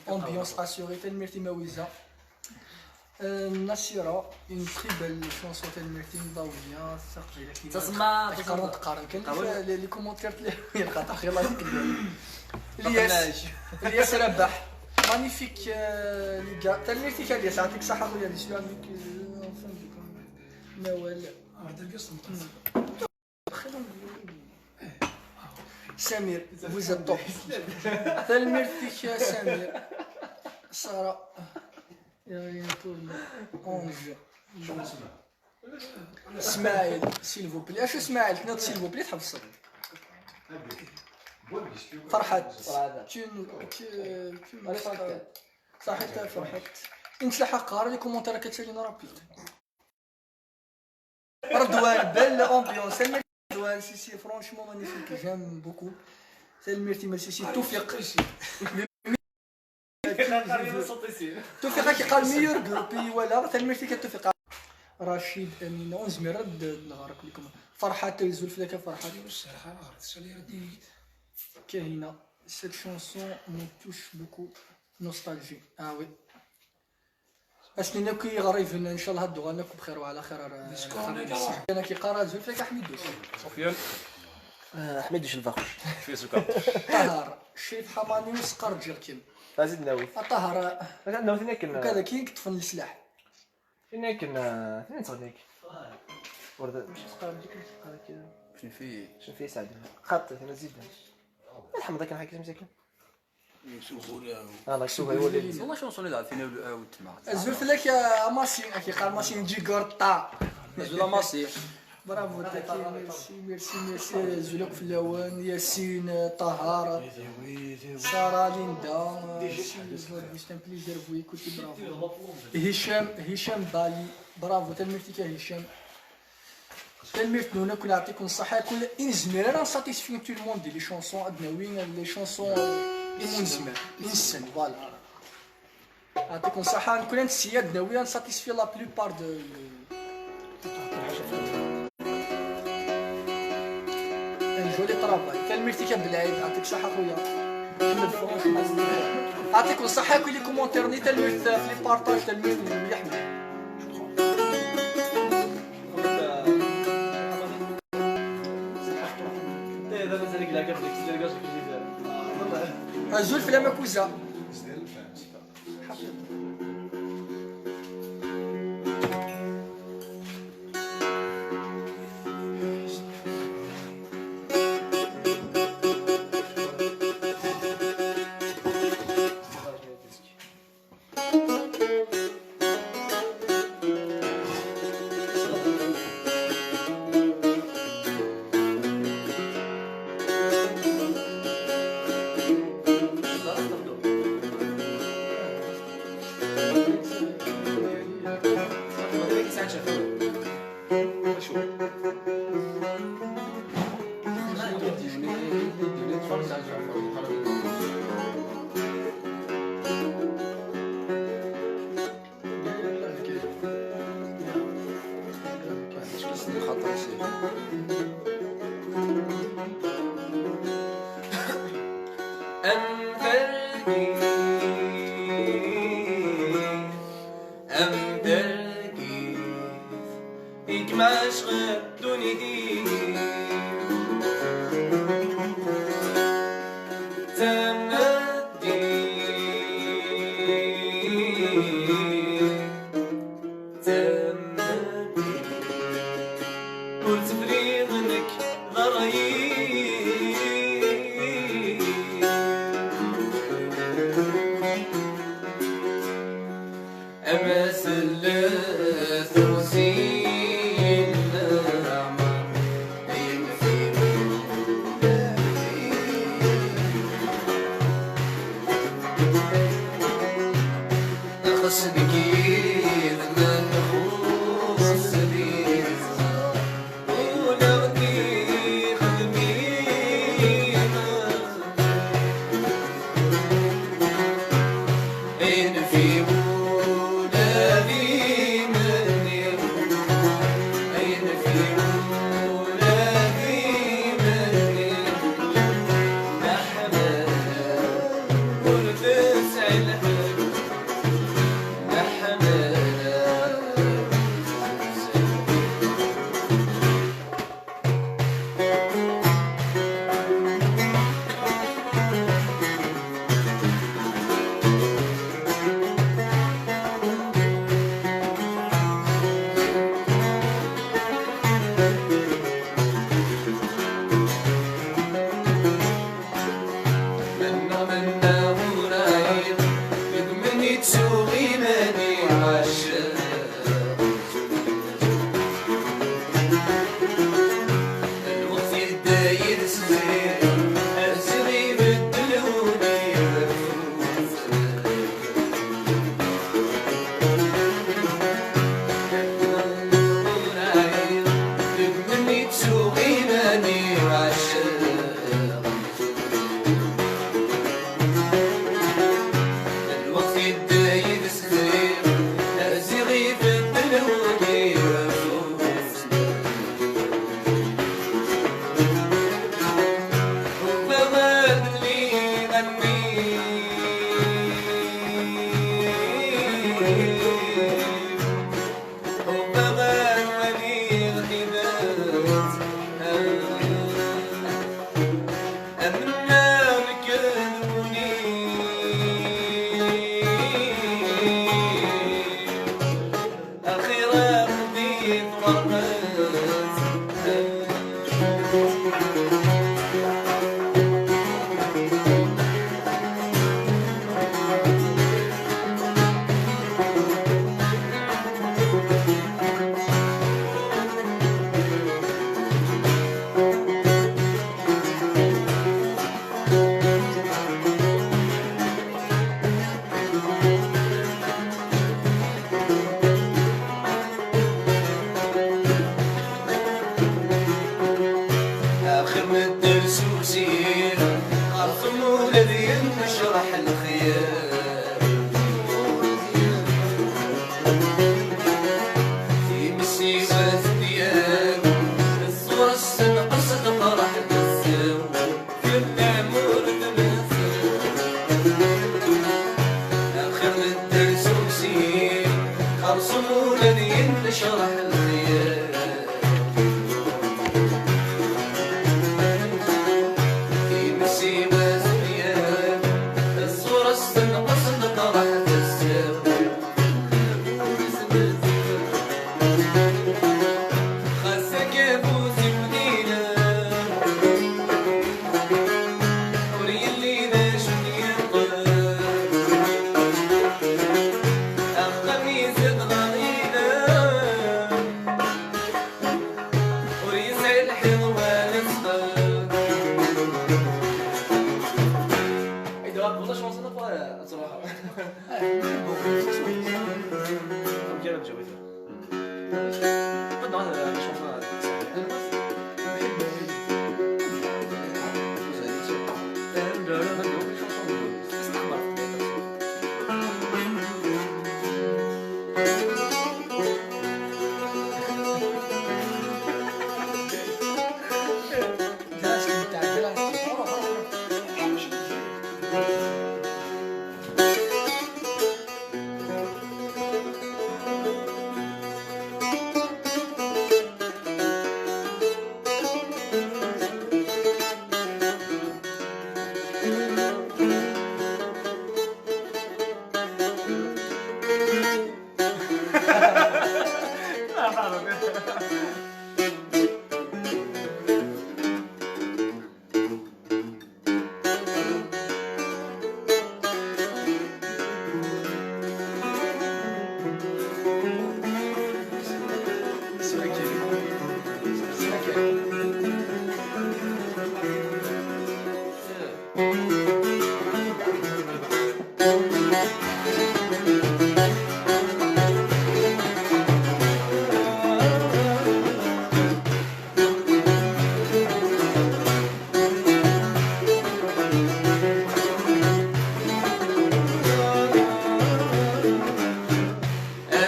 امبيونس اسيوري تلميرتي ماويزا نصيرة اون تري بيل شونسون تلميرتي مضوية ثقيلة تسمع تقارن تقارن كاين لي كومونتير تلاقي خاطر خير الله يذكر الياس ربح مانيفيك لي كاع تلميرتي الياس يعطيك الصحة خويا لي سوا افيك نوال سمير vous êtes top تلميرتك يا سمير سارة يا طول اونج اسماعيل سيلفو بلي اش اسماعيل كنت سيلفو بلي تحفظ فرحات صحيت فرحات انت لحق قاري لي كومونتير كتسالينا رابيد رضوان بل امبيونس رضوان سي فرانشمون مانيفيك جام بوكو تلميرتي ميرسي توفيق توفيق كي قال ميور جروبي ولا تلميرتي كتوفيق رشيد امينه ونزمر رد نغارك لكم فرحات يزول فيك فرحات كاينه سيت شونسون مو توش بوكو نوستالجي وي اسنينا كي غريفنا ان شاء الله هادو غناكم بخير وعلى خير انا كي قرا زول فيك حميدوش سفيان حميدوش الفخر شويه سكر طهر شيف حماني وسقر جيركين زيد ناوي طهر ناوي ثاني كنا وكذا كي كتفن السلاح ثاني كنا ثاني تصدق ورد مش سقر ديك سقر كذا شنو في سعد خاطر انا زيد الحمد لله كان حكيت مساكن الله يسوق هو اللي والله شو نصلي فينا وتما زول فيك يا ماسين كي قال ماسين نجي قرطا زولا ماسي برافو تاكي ميرسي زولك في اللوان ياسين طهارة سارة ليندا سي ان بليزير فو ايكوتي برافو هشام بالي برافو تلميرتك يا هشام تلميرت نونا كل يعطيكم الصحة كل إنزمير أنا ساتيسفين تو الموند لي شونسون أدناوين لي شونسون إنزمير إنسان فوالا يعطيكم الصحة كل نسيا أدناوين ساتيسفي لا بلوبار دو جولي طرافاي تلميرتك يا بالعيد يعطيك الصحة خويا يعطيكم الصحة كل لي كومونتير ني تلميرت في لي بارطاج تلميرت مليح مليح الزول في لاماكوزا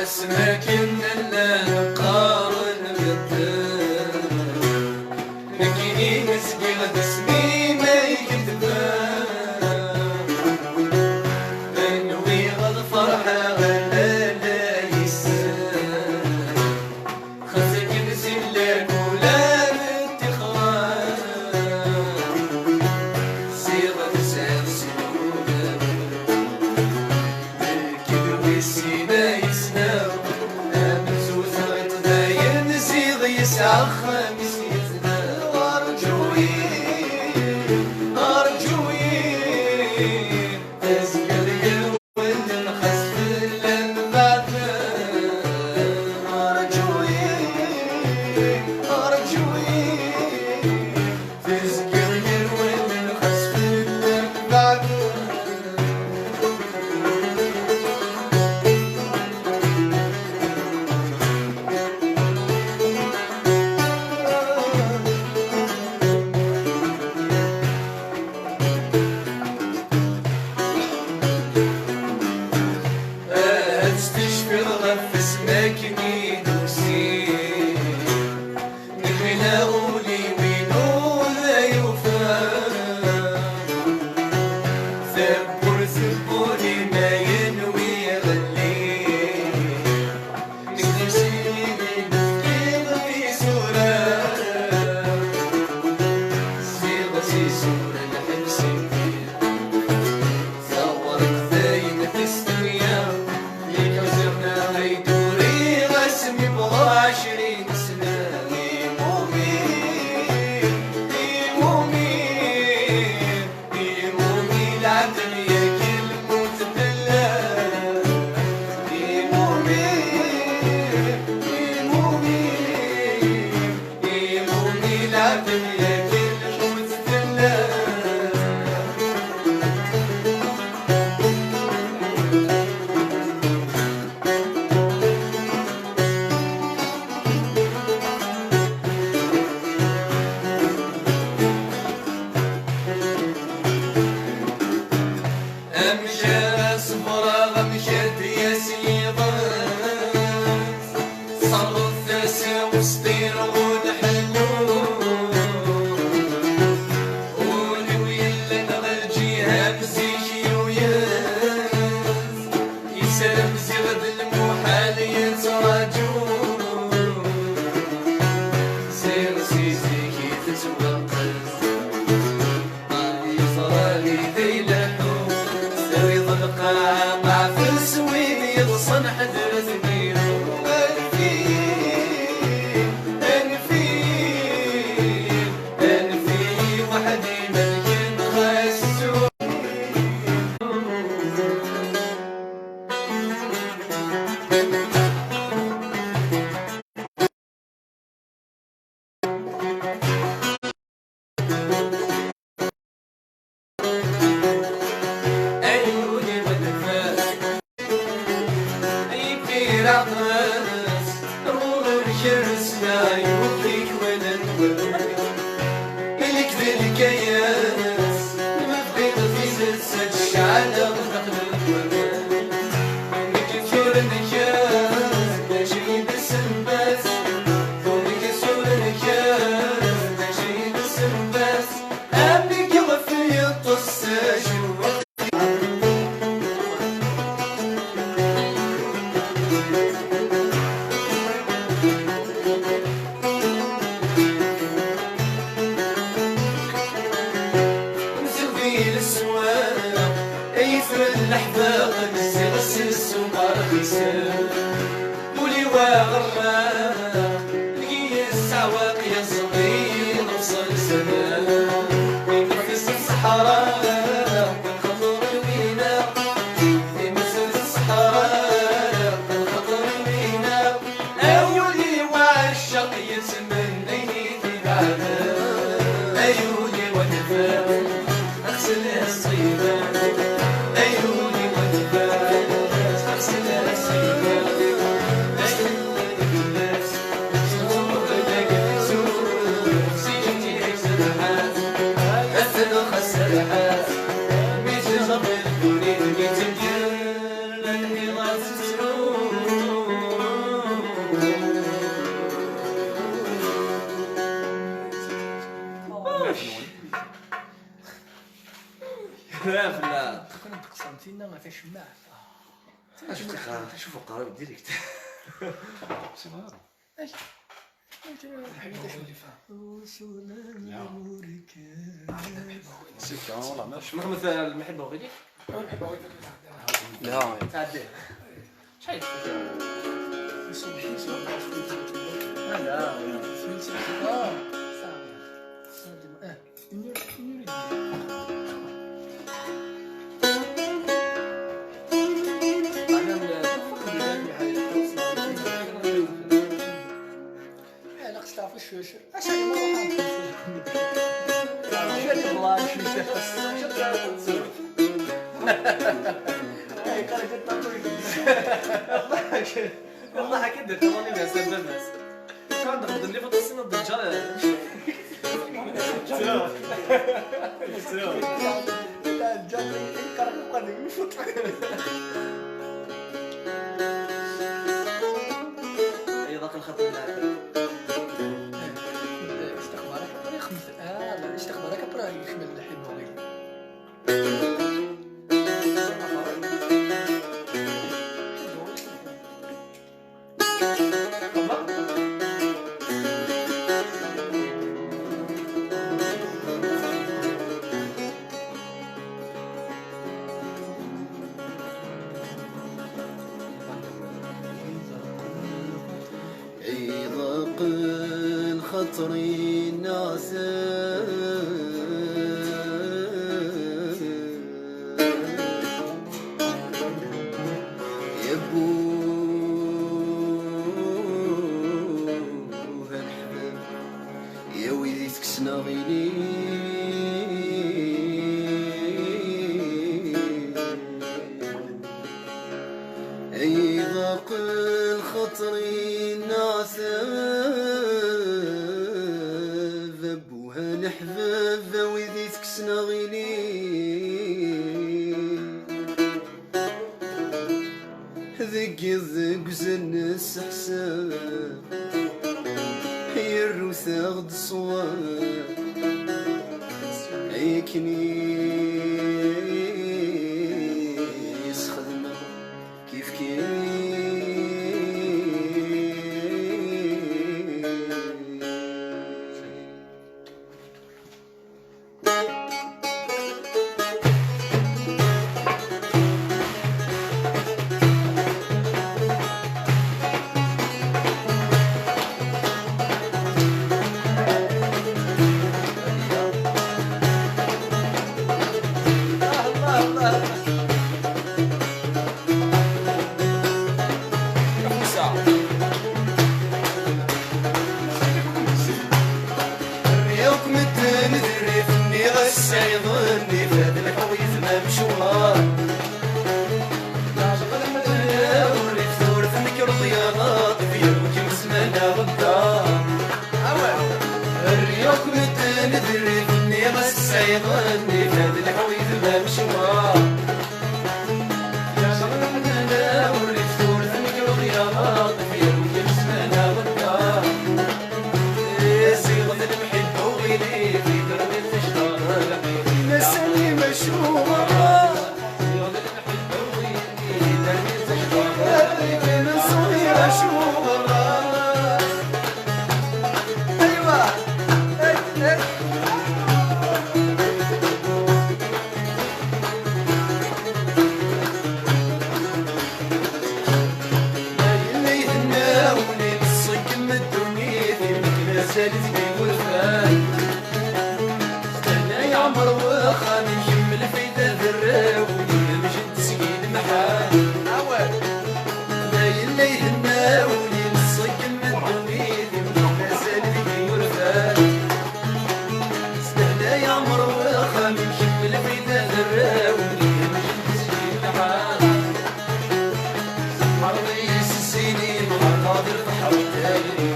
اسمك ان نقارن بالدنيا نسيتنا أرجوي أرجوي تسكر يوم الخسف لما أرجوي أرجوي تسكر يوم الخسف لما تستشفي الغفس ماكني دوسي نغنى ولي وينو لا يوفى ثبور ثبوري ما ينوي غلي نكتشي نفكين في سورة سي سورة نحبسي فيها صورك زاين في السنية ليك وزرنا هيدوري غاسمي بغا 20 سنة يمومي العدل يا كلمة بالله يمومي العدل يا كلمة بالله أمشى صبرا غمشت يا سيضا صاروا الثاسة وسطير ونحلو ولويا لنا الجهة مزيجي وياس يسلم زغد المحال يتراجو سير سيزي كي تتوقف يصرالي ذيلحو سريض القاعة مع فلسوين يضصن حدرتني أنفي وحدي ملك غسو عيوني والنفاس يبير عطاس رور شرسنا يوفيك وننور ملك ذي الكياس مبقيت في سلسة الشعلة ونقل الورمان نكسور نكاس نجري بالسنباس ونكسور نكاس نجري بالسنباس أمك غفي الطساش نسوي السواق يثر الأحباق نسي غسل السمار خسام ولي واغراق لقي السعواق يا صغير وصل سلام يمثل الصحراء بالخضر المينا يمثل الصحراء بالخضر المينا أولي وعشق يتمنيني في بعدها عيوني ونفاق أغسلها الصيبان عيوني ونفاق أغسلها الصيبان عيوني بالناس سوق لك سوق سيجتي هيك سرحات أثن خسرحات مثل غبر الدنيا مثل ديال الانحراف لا فلا كنا قسمتينا ما فيش ماء شوفوا قريب ديريكت شنو مثل المحبة وغيرك؟ لا تعدي شحال يصبحي لا والله هكذا تمانين يا سيد الناس شو عندك بدل لي فوت السنة الدجال اي ذاك الخط استخبارك براه يشمل الحين بغيك عيضق الخطر الناس يبوها الحباب يا ويلي تكسنا غيني عيضق الخطر الناس ذبوها الحباب ويدي تكسنا غيني ذقي ذق زن السحساب هي الروثة غد الصواب عيكني يسخدنا كيف اليوم الدنيا فني غساي ظني فهد الحويث ما مشوار وريت ثور فنك رضيانات في يومك مسمنا غدار اليوم الدنيا فني غساي ظني فهد الحويث ما مشوار وريت ثور فنك رضيانات في يومك مسمنا غدار نسني مشهورة نسني مشهورة أيوة اللي يهناوني بالصقم الدنيا في مثل سالتني والفاي يا عمر وخا نكمل في ذراوني مجد سقيد محال اللي يهناوني بالصقم الدنيا من نزل ذي ورفال استهلا يا عمر وخا نكمل في ذراوني مجد سقيد محال عرضيس السنين وعقادر تحرتاني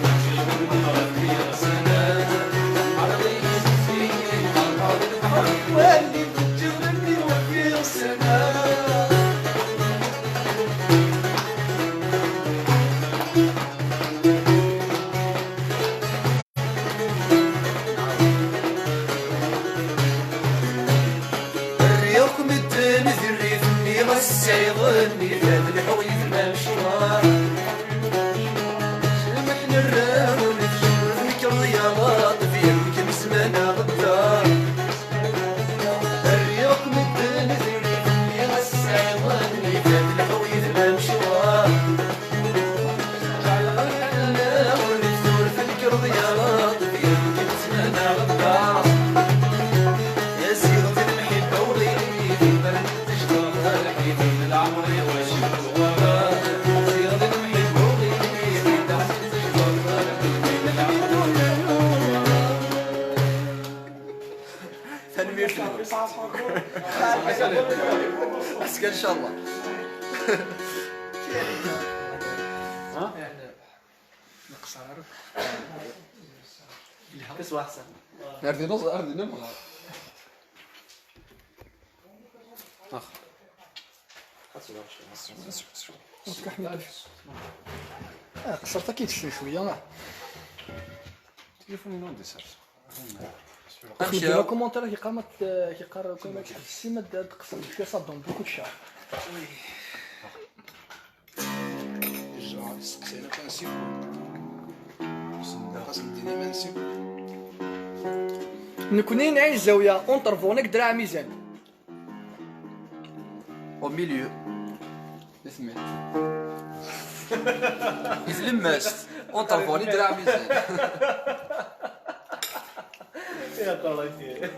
واللي بتجبني وفي السماء الريوك مدن ذري ثني غساي ظني فهد الحويث ما مشوار سلمحنا الراون تشوفنك الرياضات في يومك مسمانا غدار يا اسكن ان شاء الله. نقص عارف كسوة أحسن. اردي نص اردي نم اخ قصرت اكيد شويه تليفوني نون دي سيرش. نمشي له كومونتير كيقرا كل ما تحسي ما تقصر شويه صدهم بوكو تشار جا سقسينا كنسيبو. خاصنا ديني ما نسيبو. نكوني نعين الزاويه اونترفونيك درع ميزان او ميليو اسمع يزلماست اونطرفوني درع ميزان. يا طلعتي.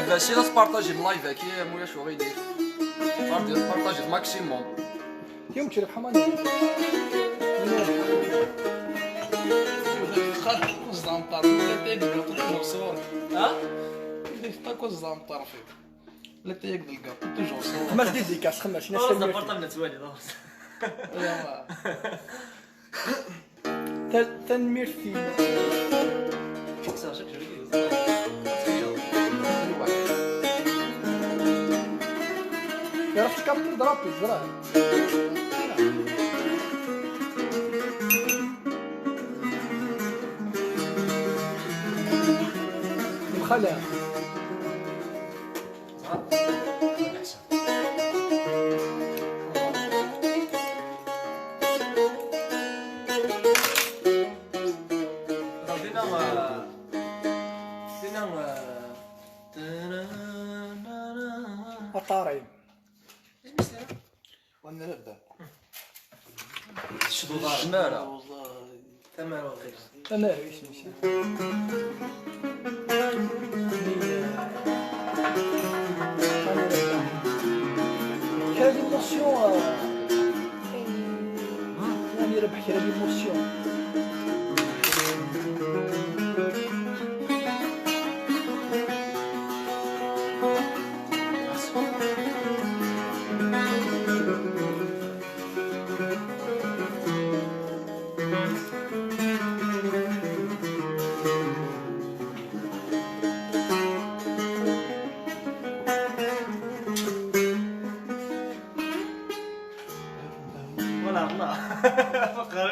باش لا تبارطاجي اللايف هاكي مويا شو غيدير بارطاجي الماكسيموم. يوم تشرب حماني كوز دام طرف لا تيقدر توجور صور. ها؟ ديك كوز دام طرف لا تيقدر الكاب توجور صور. خمس ديكاس خمس ناس خلاص دبرت من توالي خلاص. تنمير في عرفت كابتن ضربت الزرع الخلاء الطاري وانا نبدا. الجمارة تمام وغير. تمام اسمي كان ايموسيون يعني ربح كان ايموسيون ولا الله. فقر.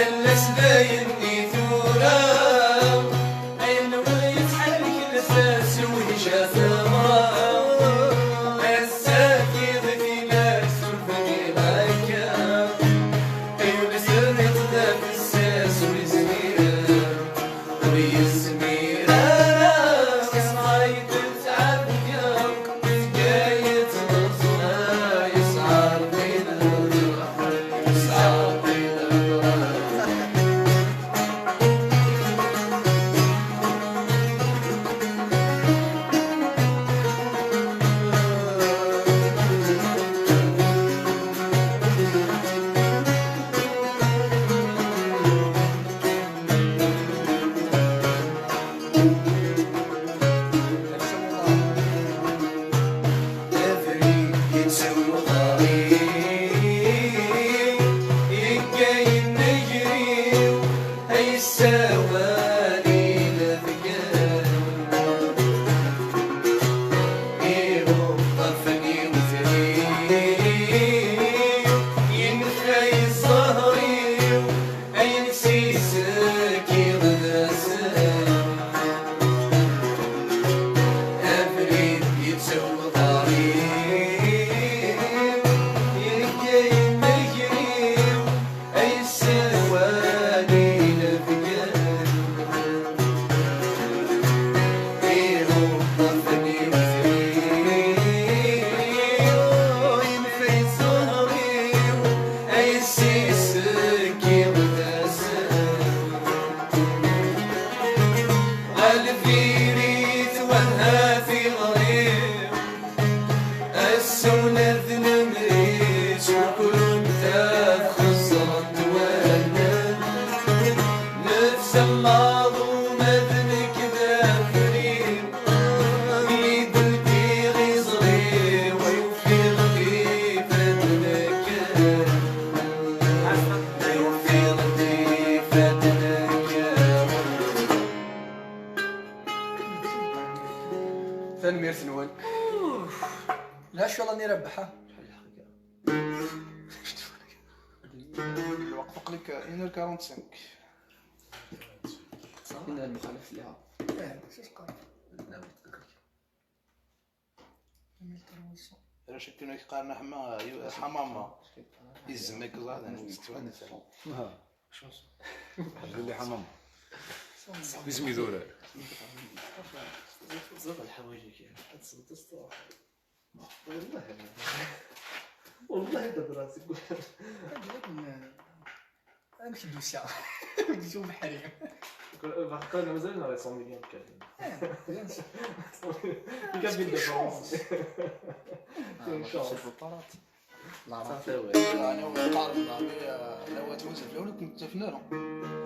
الناس دايني ثورة أين ويتحرك الأساس ويجا ثمرة الساكي ضفي ناس وفني غاكا أيو نسر يطلع في الساس ويزميرا ويزميرا يسعى يتعب يوم تقايد نصنا يسعى بينا يسعى بينا أفري يتسوي ضاري يقاي النجري هاي السواري لفقان إيرو طفني وثري ينخي الصهري أي نسيسك يغدسان أفريد يتسوى ضاري يلقى النجري أي السواني لفقان إيرو طفني وثري ينفي الزهري أي السيسك يغدسان الفيري توهى في غريب السنة نمريش وكل متاف خسرت وانا نفس الماضو مذنك ذا فريب يد البيغي صغير ويوفي غدي فتنك ويوفي غدي فتنك ثاني مير ثنوان لا شو الله نربحها وقفق لك 1:45 هنا المخالف لها راه شكلنا يقارن حمامة يزمك زاد اللي حمام اسمي ذولا زرق الحوايجك يعني تصدق الصراحة والله والله هذا راسك نمشي دوسيا نشوف بحري كان مازال نهار 100 مليون كامل كان كاين بيد شونس لا انا وقارن لو توزع في الاول كنت تفنانه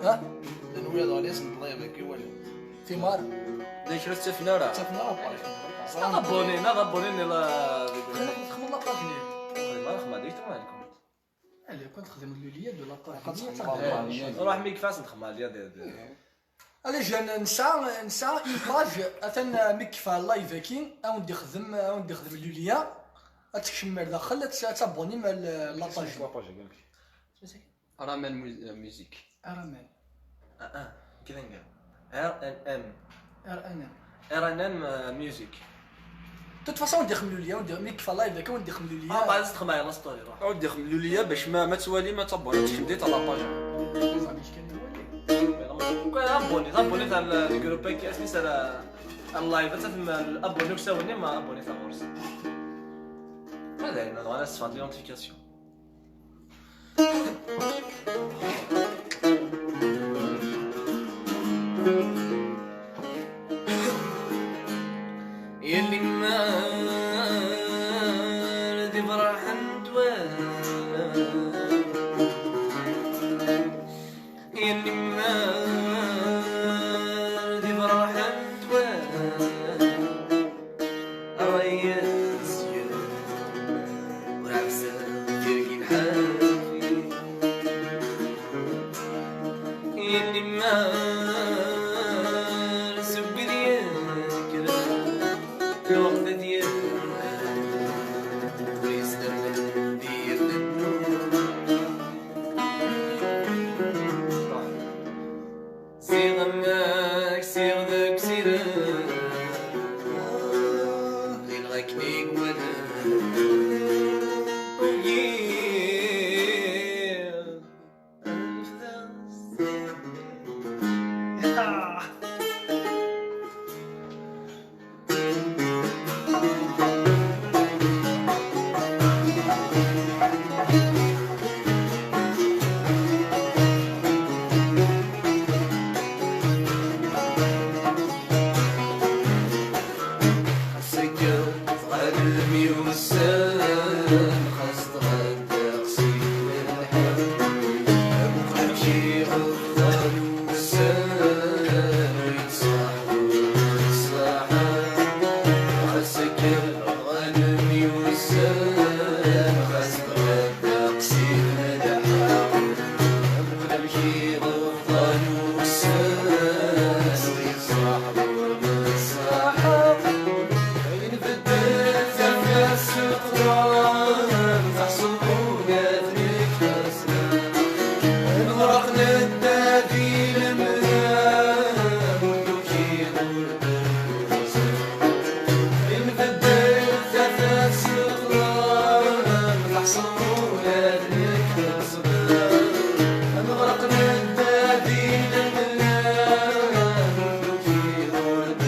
ها لانه ولاد غادي يسند الله يبارك والو ثمار ليش راه تفنارة تفنانه غابوني لا خدم لاباجني ما نخمم هذيك تمام علي كنت خدم اللوليه دو خدم لاباج راح ميك فاس نخمم ديال علي جا نسى اون باج اثن مكفى اللايف كين او ندي خدم اللوليه تكشمر داخل تابوني مع لاباج رامل ميوزيك ارمان كذا نقال RNN ميوزيك توت فاصون ندي خدم اللوليه وندي مكفى اللايف وندي خدم اللوليه بعد تخمم على ستوري روح عاود دخلوا ليا باش ما توالي ما تبونيش تمدي تاع لاباج غابوني تاع الجروب كي اسمي سال اللايف تاع الابوني وساوني ما ابوني تاع غورس هذا انا استفاد ليونتيفيكاسيون يلي ما ردي فرح يلي ما ردي فرح الريس ورعبسة تركي الحافي يلي ما سبي ديالك الوقت ديالك ويستمر ديال النور غضال وساوي صاحب الصحاب خسك الغنم يوسان خسك التقسيم الحق أبغى بكي غضال وساوي صاحب الصحاب إن بدلت الناس قران تحصلوا قدرك أسلام غرقنا الدافي المنام وندوكي غرب إن بدلت الناس قران تحصلوا قدرك أسلام غرقنا الدافي المنام وندوكي غرب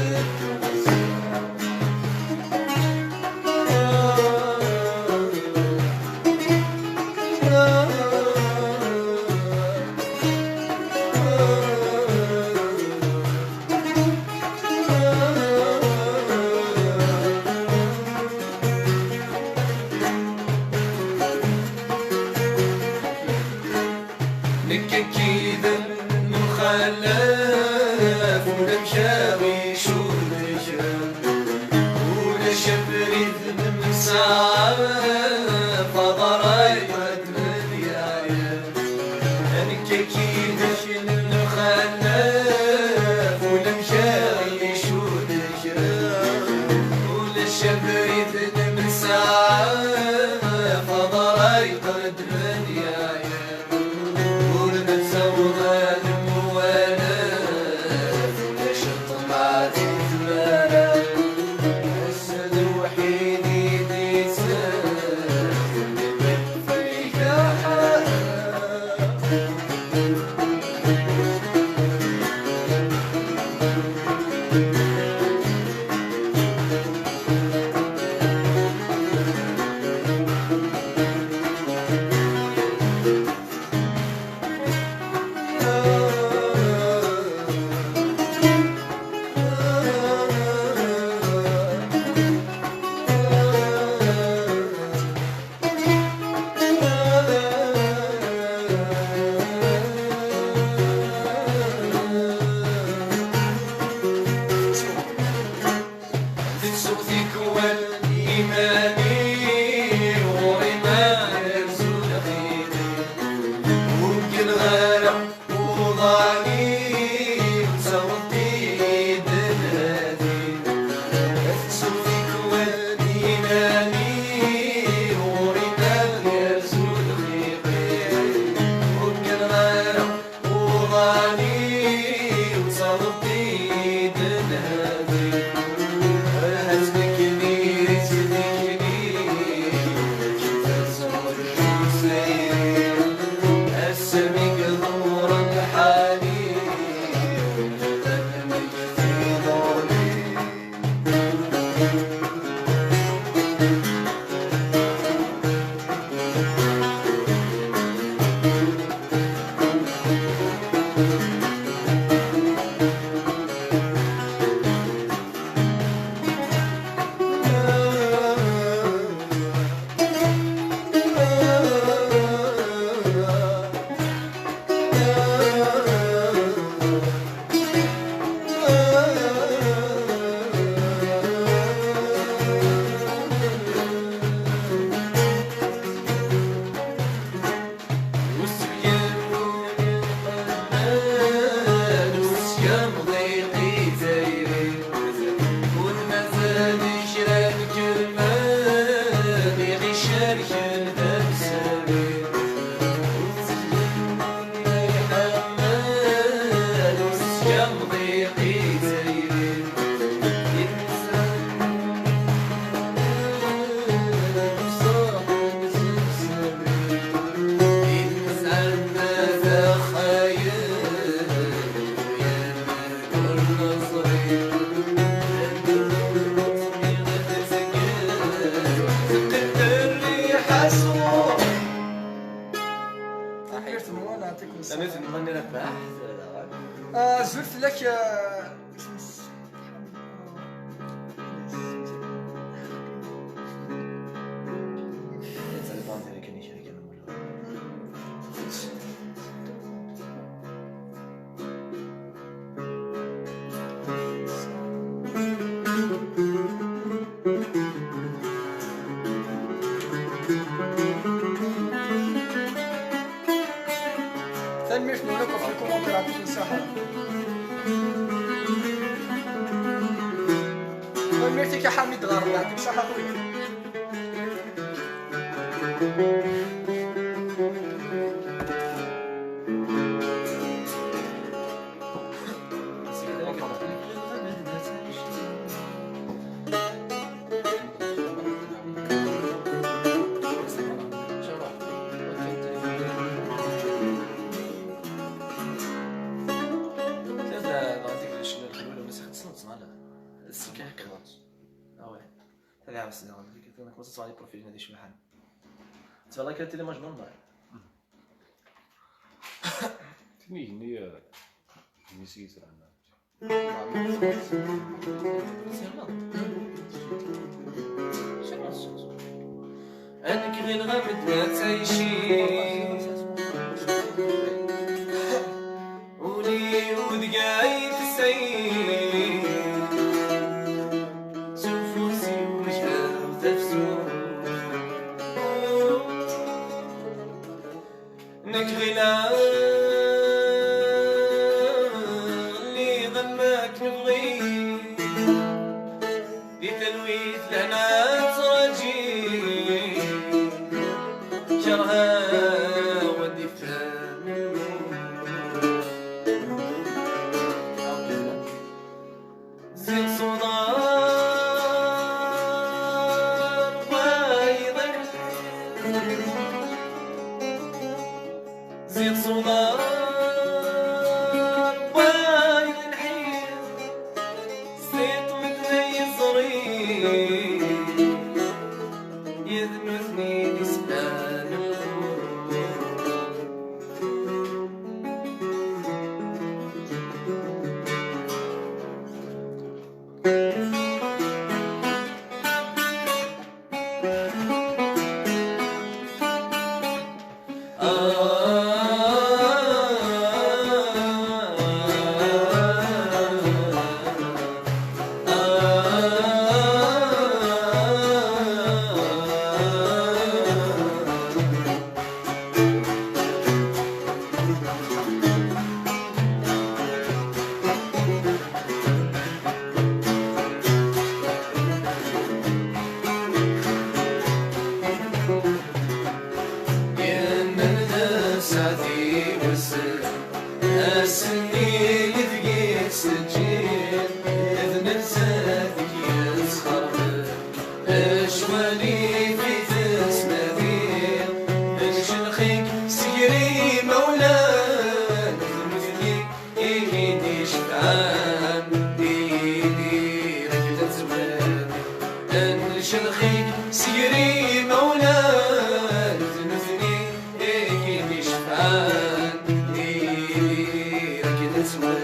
نككيد مخلف ولا مشاوي شو الرجال ولا شبريد المسعى فضراي قدر يا نككيد مخلف ولا مشاوي شو الرجال ولا شبريد المسعى فضراي قدر يا سمعت نغني لك زرت لك ممكن يعطيك الصحة. ميرتك يا حميد غارب يعطيك الصحة خويا. صار لي بروفيل هذه شي محل تبارك الله كانت لي مجنون معايا تني هني نسيت انا انك غير غامض ما تعيشي ولي ودقاي تسعي سوفوسي وجهه وتفسو انك غلا اللي ظلمك نبغي لتلويث لعنات راجي شرها ودي فهم زين صدار بايضك زين صدار بايض الحين زيت مثلي الزريق يذنثني نسبان سيري مولانا تنثني كيفي شفعان ديري راكي تسمع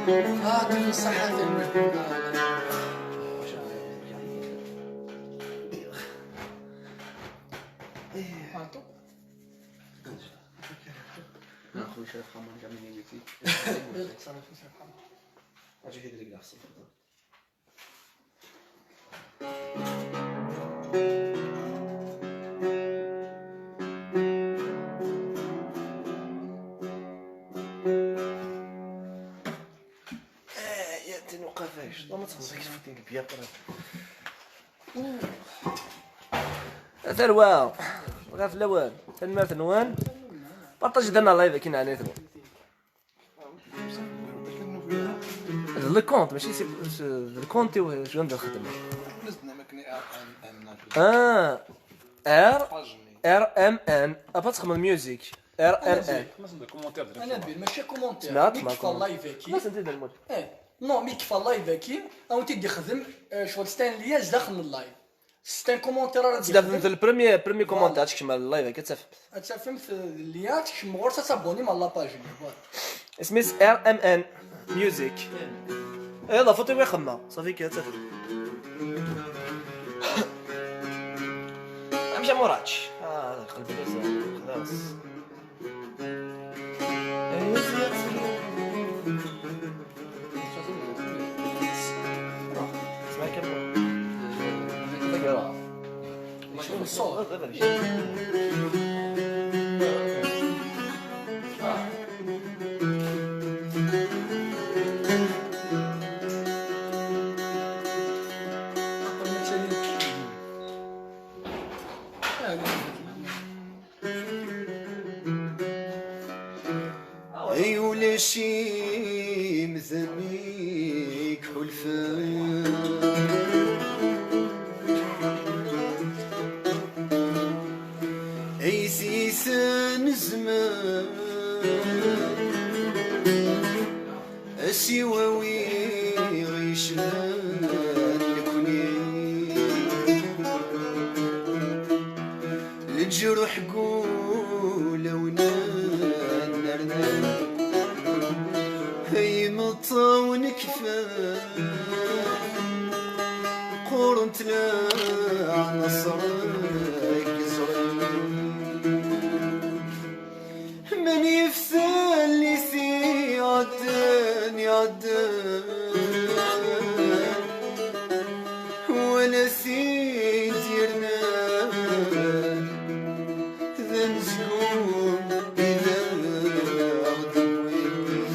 يعطيك الصحة المرتب. عطو. خويا شايف خمر كاع من يميتي اجي هذيك اللي احسن يا تنوقفاش ما تصدقش فتيني بيا ثروة غير في الاول تنمر ثنوان بارطاج درنا لايف كاين عليه ثروة لو كونت ماشي سي الكونتي واش ندير الخدمه نزلنا مكني ار ام ان ابا تخمم ميوزيك ار ام ان انا نبي ماشي كومونتير سمعت مي كيف اللايف كي لا سنتي المود نو مي كيف اللايف كي او تيدي خدم شغل ستان ليا داخل من اللايف ستان كومونتير راه تدافع في البريمي كومونتير تكمل اللايف كتفهم تفهم في اللي تكشم غور تابوني مع لاباج اسمي ار ام ان ميوزيك يلا فوتي وين خما صافي كتفهم امشي موراتش قلبي خلاص اسمع كم شنو الصوت اي ولا شي مذنيك حلفان اي سيسان زمان اسيواوي غيشان لكوني للجروح قول ونان نرنان هي مطاون كفان قرن تلا نصرك من يفسل لي سي عدان ولا سي ديرنا ذا نسكون إذا غدوين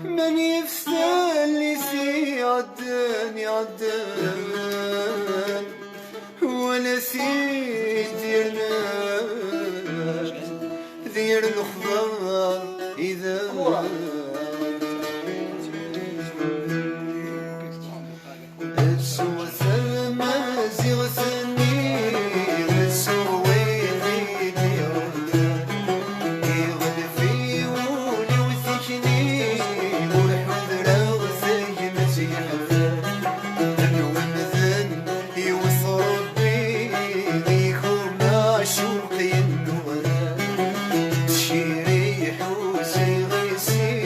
من يفسل لي سي عدان ولا سي ديرنا دير الخضار إذا السوى سلمى زيغ سني السوى ويلي يغل في ولي وثكني والحذرة زي ما تيحفل المذن يوصل ربي يكون معشوق النور شيري حوسي غيسي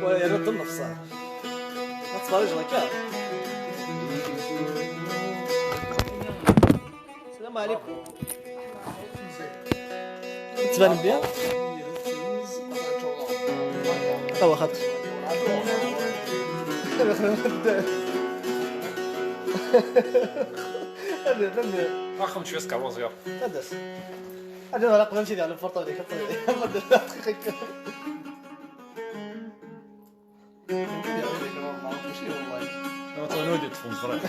ويرد النفس ما تفرج لك. السلام عليكم. تبان بيان هو خط هذا اخم شويه سكابوز يا هذا انا لا قبل نمشي على الفرطه ديك دقيقه. انا تنودي تفون فرق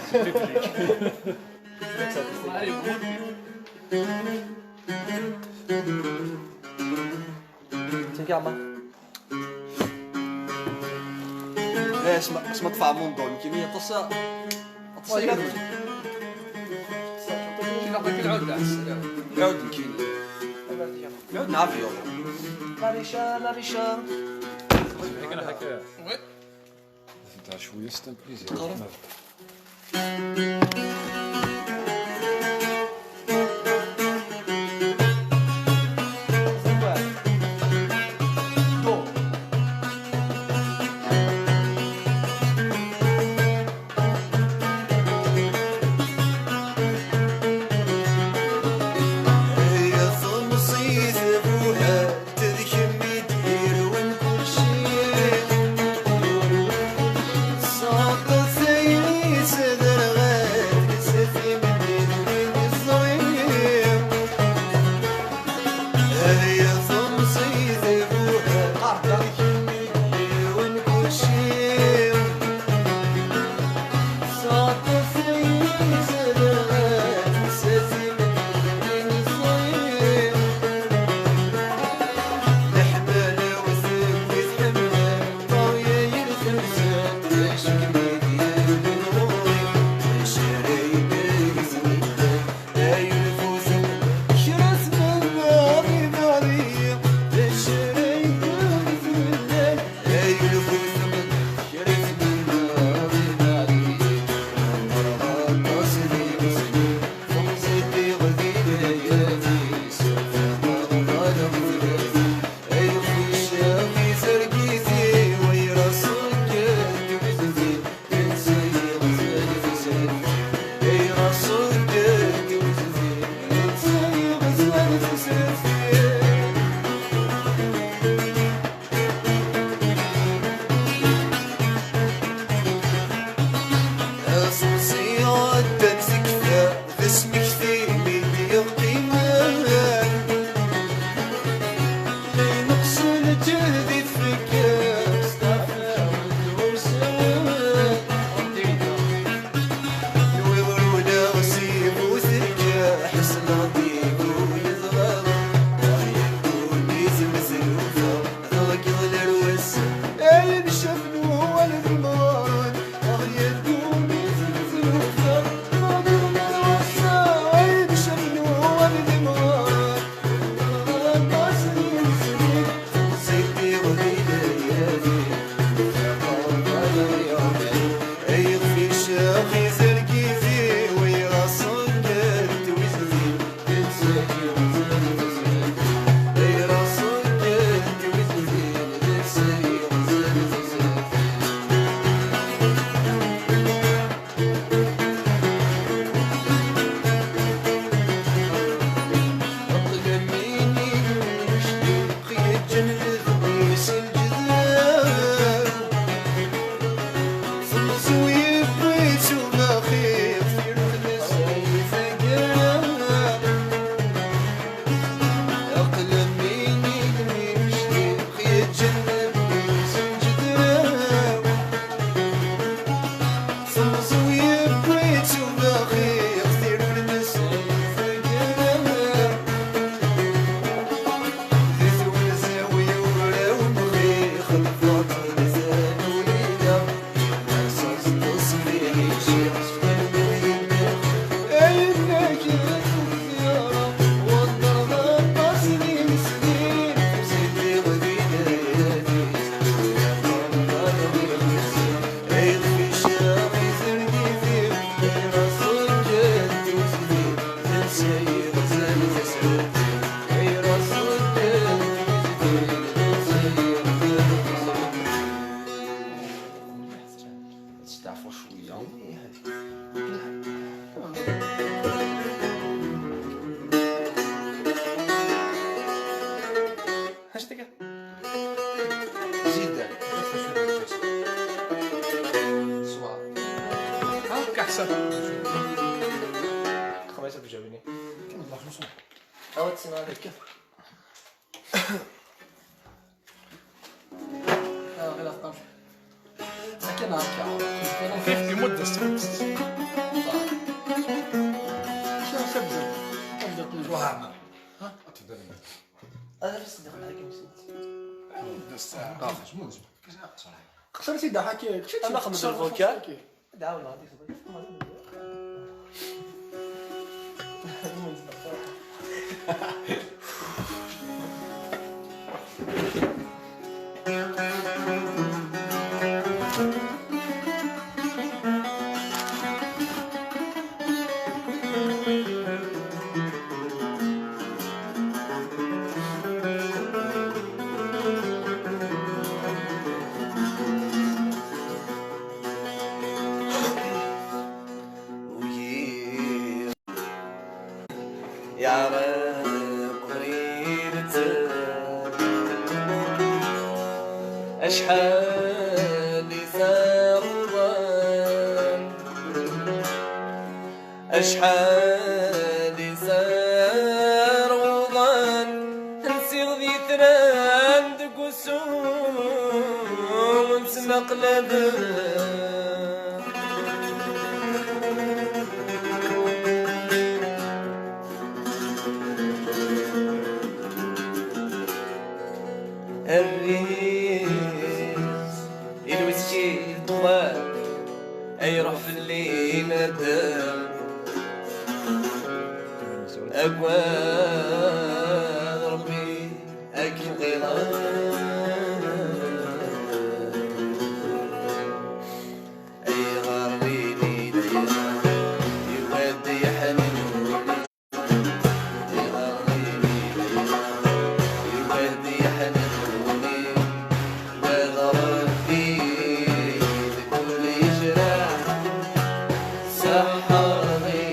تنكعمل اسمع دفع موندون كيمية تصا نعطيك العود على السلام. يعود نكين يعود نعرف يوم لا ريشا انا هكا وي انت شويه ستان بليزير نستعفوا شويه. اش ديك زيد سوا هاك احسن. خمسة بجاوبني كم الله فلوسهم او تسمع هذيك غير افكار ساكن هكا كيف لمدة استفدت. شنو سبب تبدا وهعمل تفضل انا في الصديق الحكيم نسيت مدة الساعة. شنو نجم كاش نقصر عليك قصرتي دا حكي انا خمس الفوكال دعونا هذيك يا رب قريبتك أشحال ثروان أشحال ثروان نسيغ ذي ثران دقسوم مقلب الريس الوسكي طوال يروح في الليل الدم أقوال ربي أكل غيران أي غريني ليا يودي حنوني أي غريني ليا يودي حنوني وضرب فيه كل جراح سحرني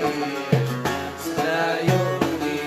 سعيوني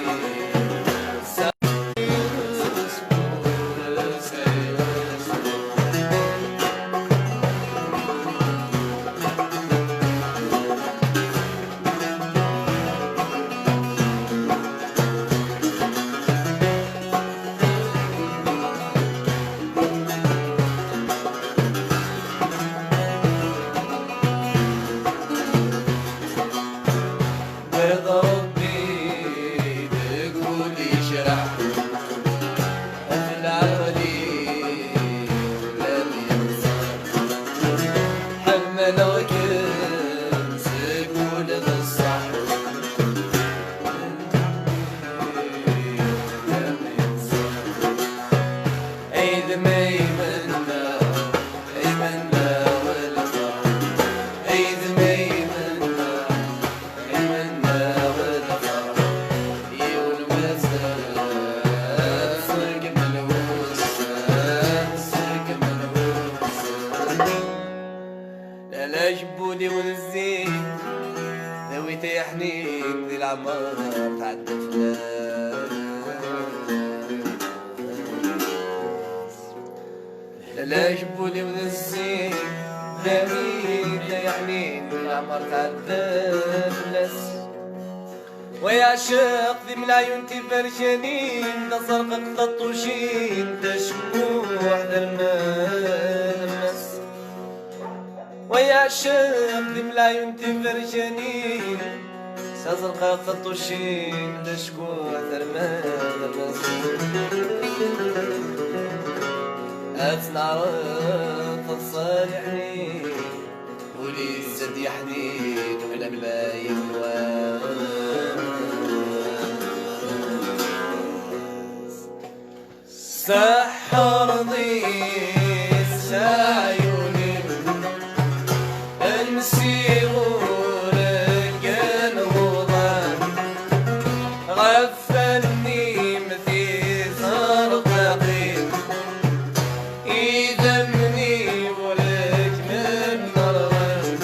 وضرب بيه بكل جراح العالي لم ينصر حمل وكنس كل بالصح لم ينصر عيد ما يمنى يمنى والفرح عيد ما يمنى يمنى والفرح يقول مساء صدق ملوس صدق ملوس لا جبولي والزين نويت يا حنين ذي العمار تعدى لا جبولي والزين نويت يا حنين ذي العمار تعدى فلاس ويعشق ذي من العيون تفرشانين دا صرقك تطوشين دا شموع دا الماس ويعشق ذي من العيون تفرشانين دا صرقك تطوشين دا شموع دا الماس أتنعرف الصالحين ولي زد يا حنين ولما سحرني سعيوني نسيغور القنوضان غفلني مثيث رقاقين إذا مني ولك من نرغب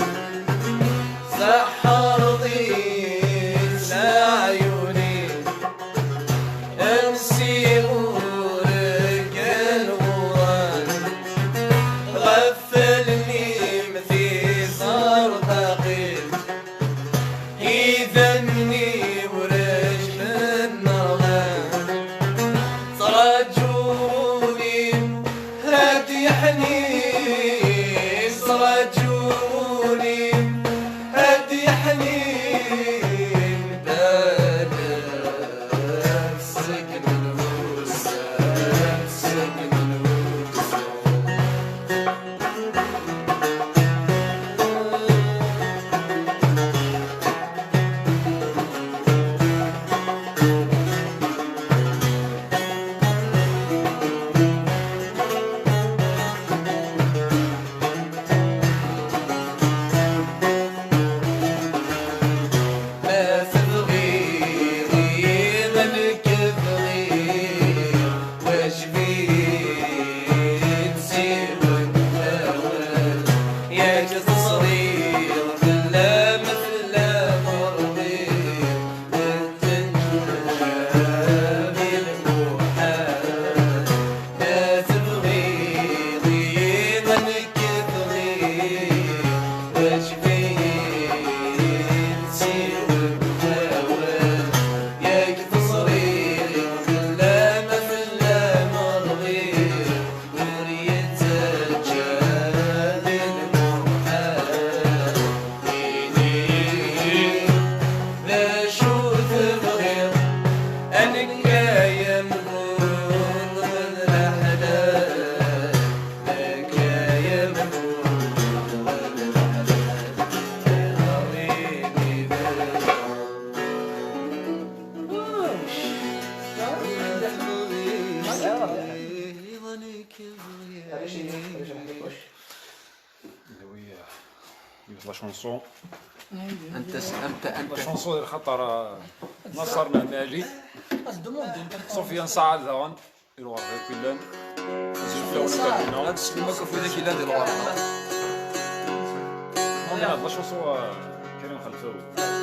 لا شونسون انت لا شونسون ديال خاطر نصر مالي از دوموندي انت سفيان سعد داون يلوغ كلان زين هاد السلمة كفو ذاك إلا ديال الورقة لا شونسون كريم خلفاوي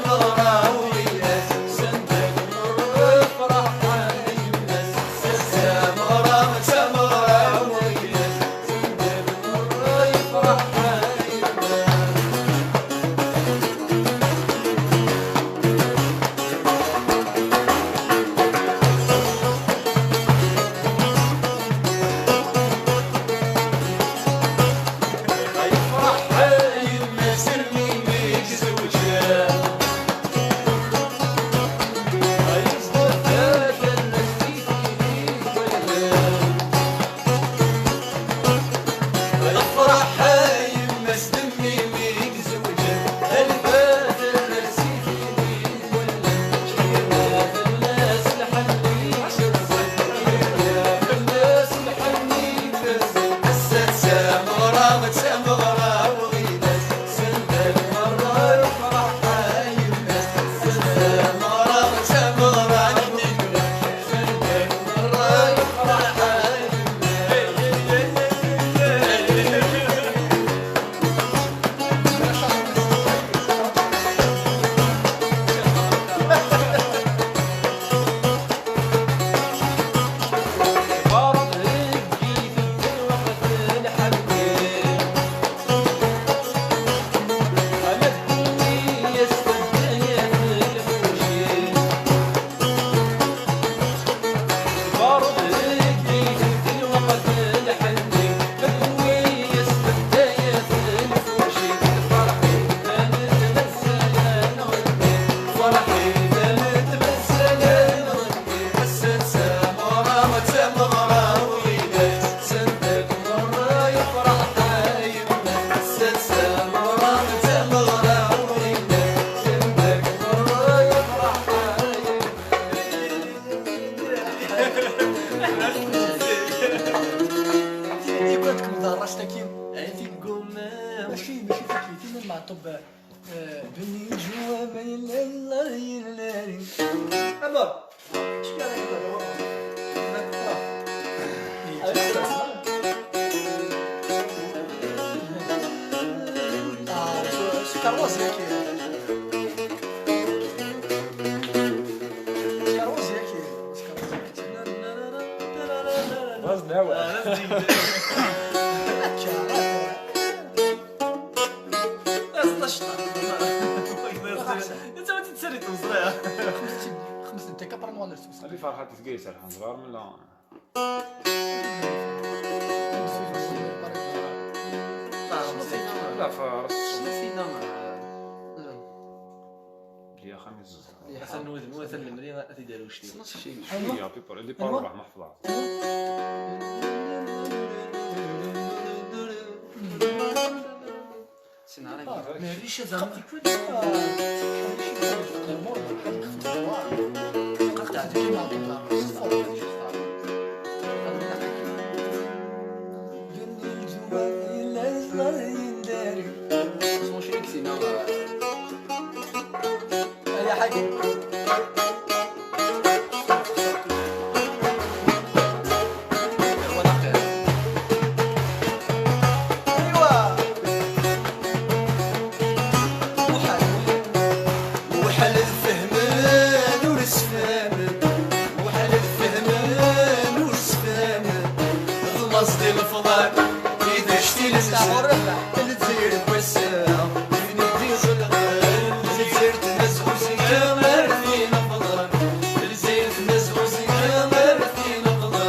سمرة وياس سندك مر يفرح الناس سمرة سمرة وياس سندك مر يفرح الناس ماشي تكليتي مع الطب بني جوا بين الله يلاري عمر كاروز ياكي كاروز ياكي غاز الهواء انت ما تتسري توصلها خمس انت كبر مو نرسوس هذه فرحة تقيس الحين صغار من لا لا فرس اللي خميس حسن مثل المريض تديروا شنو نص شيء يا بيبر اللي بارو راح محفظة سيناريو ما ريش زعما شنو كسينا يا حاجة وحل الفهمان ورسفان وحل الفهمان ورسفان القصد الفضل إذا شتي للزهر الزير بوسام من الديز الغال الزير تنزغوز كامر فينا فضل الزير تنزغوز كامر فينا فضل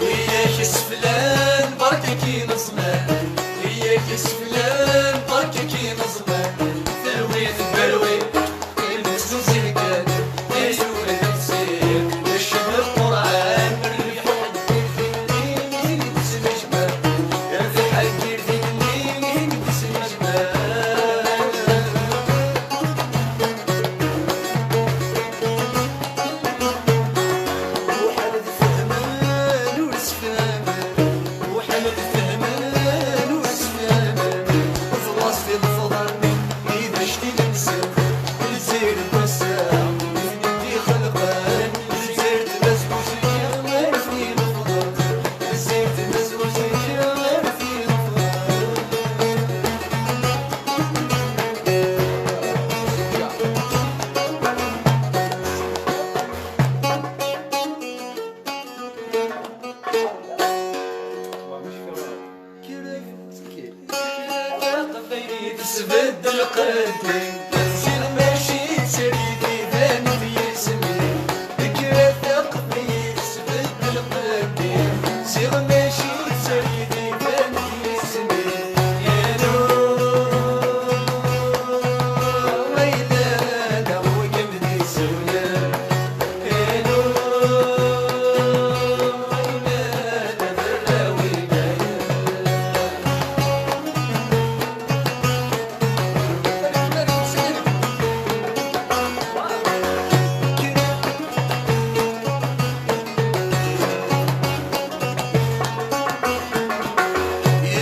وياك سفلان بركك نصمان وياك سفلان بركك تسبد القدم سير ماشي تسريدي بان في اسمي ذكرى ثقبي تسبد القدم سير ماشي تسريدي بان في اسمي يا نور ويلانا وقبلي سولا يا نور ويلانا براوي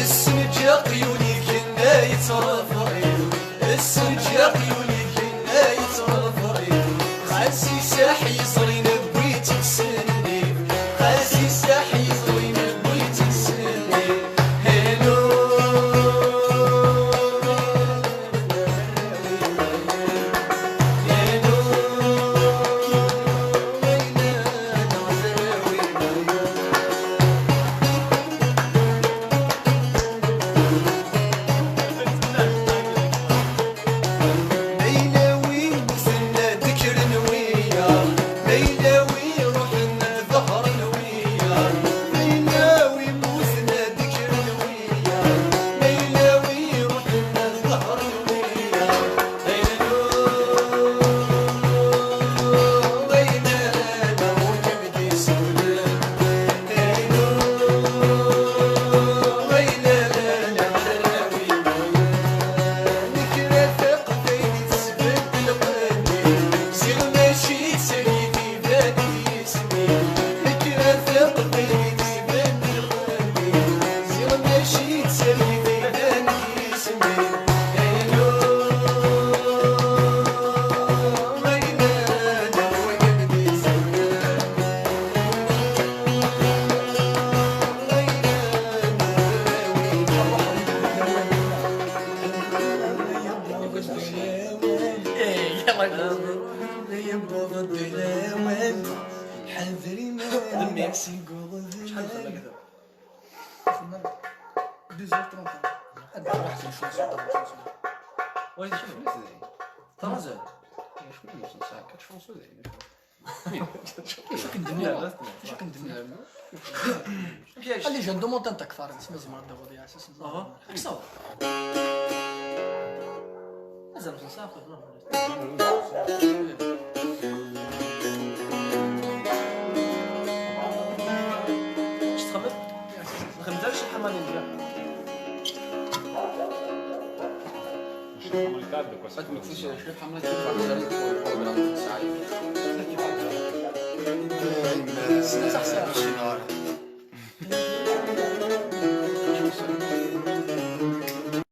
السنجاق يولي كنا يترفعين السنجاق يولي كنا يترفعين خاسي ساحي صرين بويت السني خاسي ساحي صرين بويت السني هلو ميلاوي مثلنا ذكر نويا ميلاوي روحنا ظهر نويا ميلاوي مثلنا ذكر نويا ميلاوي روحنا ظهر نويا هيلو وينانا وكبدي سولا هيلو وينانا براوي نكرة ثقبين تسبد القلبي سير ماشي تسريدي بلادي اسمي نكرة ثقبين تسبد القلبي سير ماشي تسريدي بلادي اسمي هيلو وينانا وقبلي سولا يبغض الدلاوات حذري ما نفسي يقول شحال دخل هكذا 2h30 هذا واحد الشونس وايد شنو طرزه شنو نص ساعه كتشونسو شو كندير شو كندير اللي جا ندومونت انت كفار اسمه زمان دابا ديال اساس حكسوا مازال نص ساعه اش تخمم؟ نخمم داك شي حمامي ديالك شوف حملة تدفع مزاري البروغرام ساعي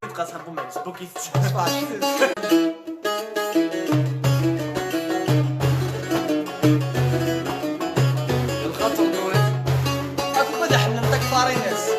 تبقى صاحبو مع سبوكيت الخطر دوات اكو مدح من تكفار الناس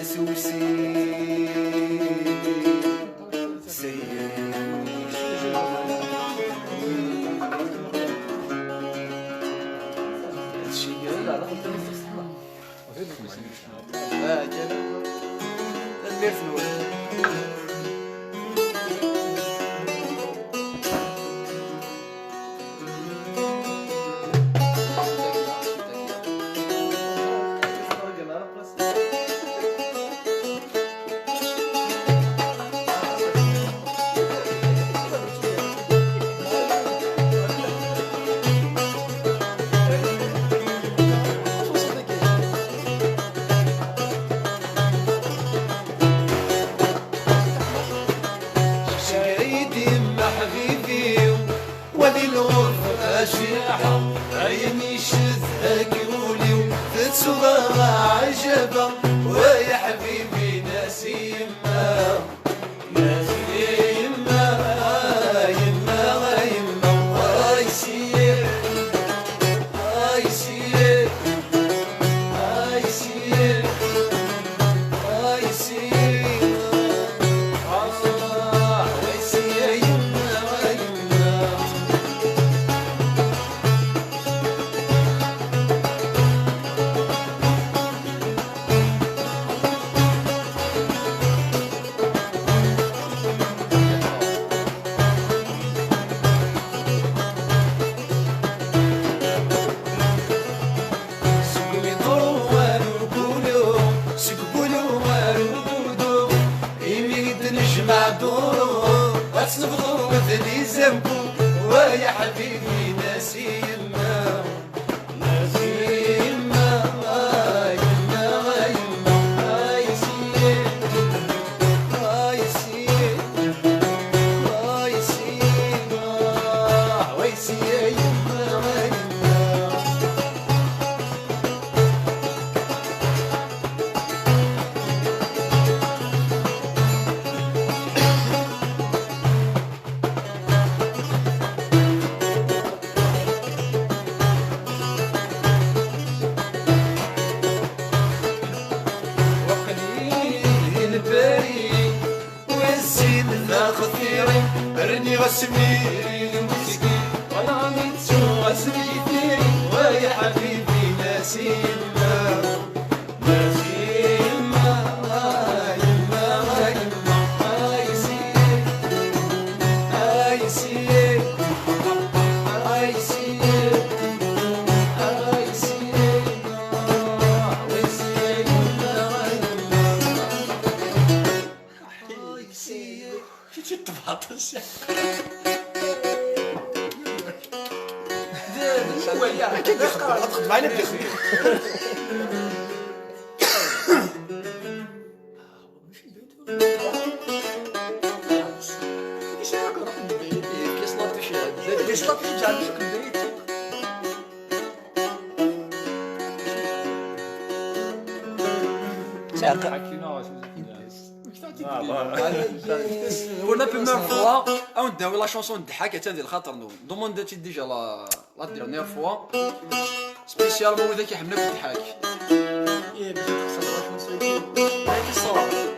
سوسي سيري هادشي كان المير فنون وذي الغرفة أشياحة عيني شذها قولي تتصغى عجبا ويا حبيبي ناسي يما ناسي يما يما يما يسير يسير يسير يسير أصبغوا مثلي زنبو ويا حبيبي ناسي يما ناسي يما يما يما يسير يسير يسير ويسير يما يما رني غسميري المسكين وانا عميتو غسميتيري ويا حبيبي ناسي يما ناسي يما يما يما يسير يسير يسير يسير ويسير يما يسير شي تبعطش شويه اكيد تاخذ معنا بدخل ايش راك نروح للبيت كيصلات شي زاد كيصلات شي جعل شكل البيت Pour la première fois, on a la chanson de Hak et de Khatar nous. Demandez déjà la dernière fois. Spécialement avec qui حمنا في Hak. ايه بديت تصور شنو هاك الصراحه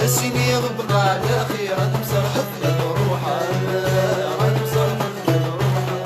سيني غبقى على خير مسرحت لروحها مسرحت لروحها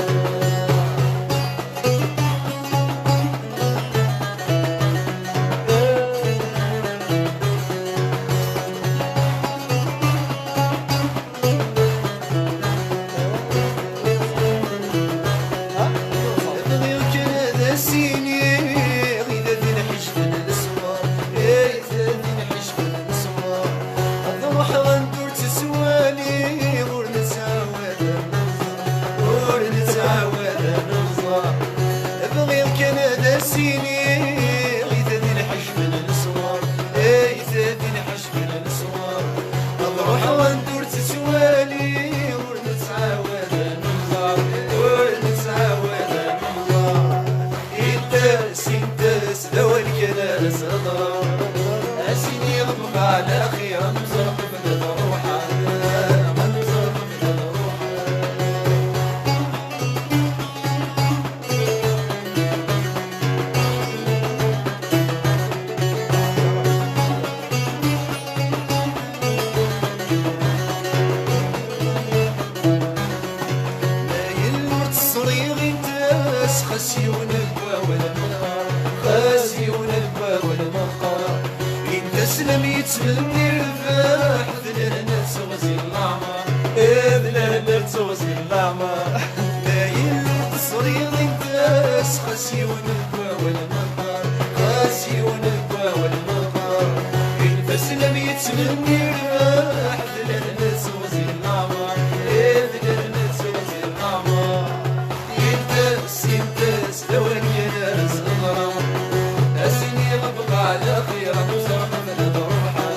خسي ونبوى والمقار خاسي ونبوى والمقار إن تسلم يتمني الفرح ذلنا تغزي العمر ذلنا تغزي العمر دايل تصريغ انتاس خاسي ونبوى والمقار خاسي ونبوى والمقار إن تسلم يتمني الفرح ذلنا تغزي العمر ذلنا تغزي العمر ينتس ثواني ناس غرام أسني غبقى على خير غنزرق من الروحة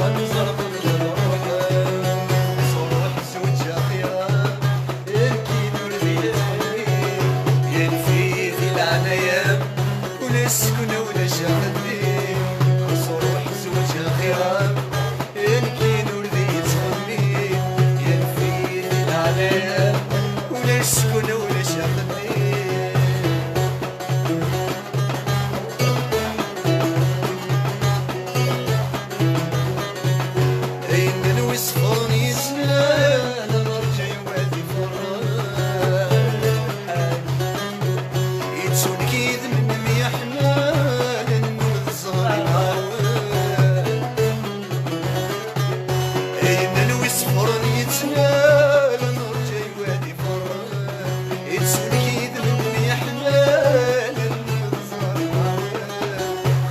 غنزرق من الروحة صروح زوج أخيرا ينكي نور ذي ينفي ذي العنايام ولا سكن ولا شغلي صروح زوج أخيرا ينكي نور ذي ينفي ذي العنايام ولا سكن ولا شغلي أين الوصفاني زمان نرجع وادي فرحان يتسون كيد من ميحمال النور الظالم أين الوصفاني زمان نرجع وادي فرحان يتسون كيد من ميحمال النور الظالم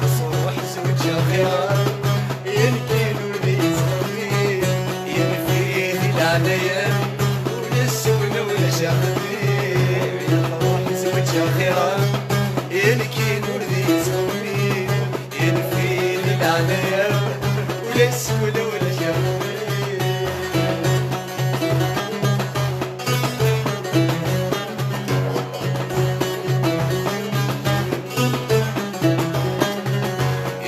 خصوح زوج خيار ينكي نور ذي ينفيه العنايام ولا السكن ولا شغلي روح زوج خيرا ينكي نور ذي ينفيه العنايام ولا السكن ولا شغلي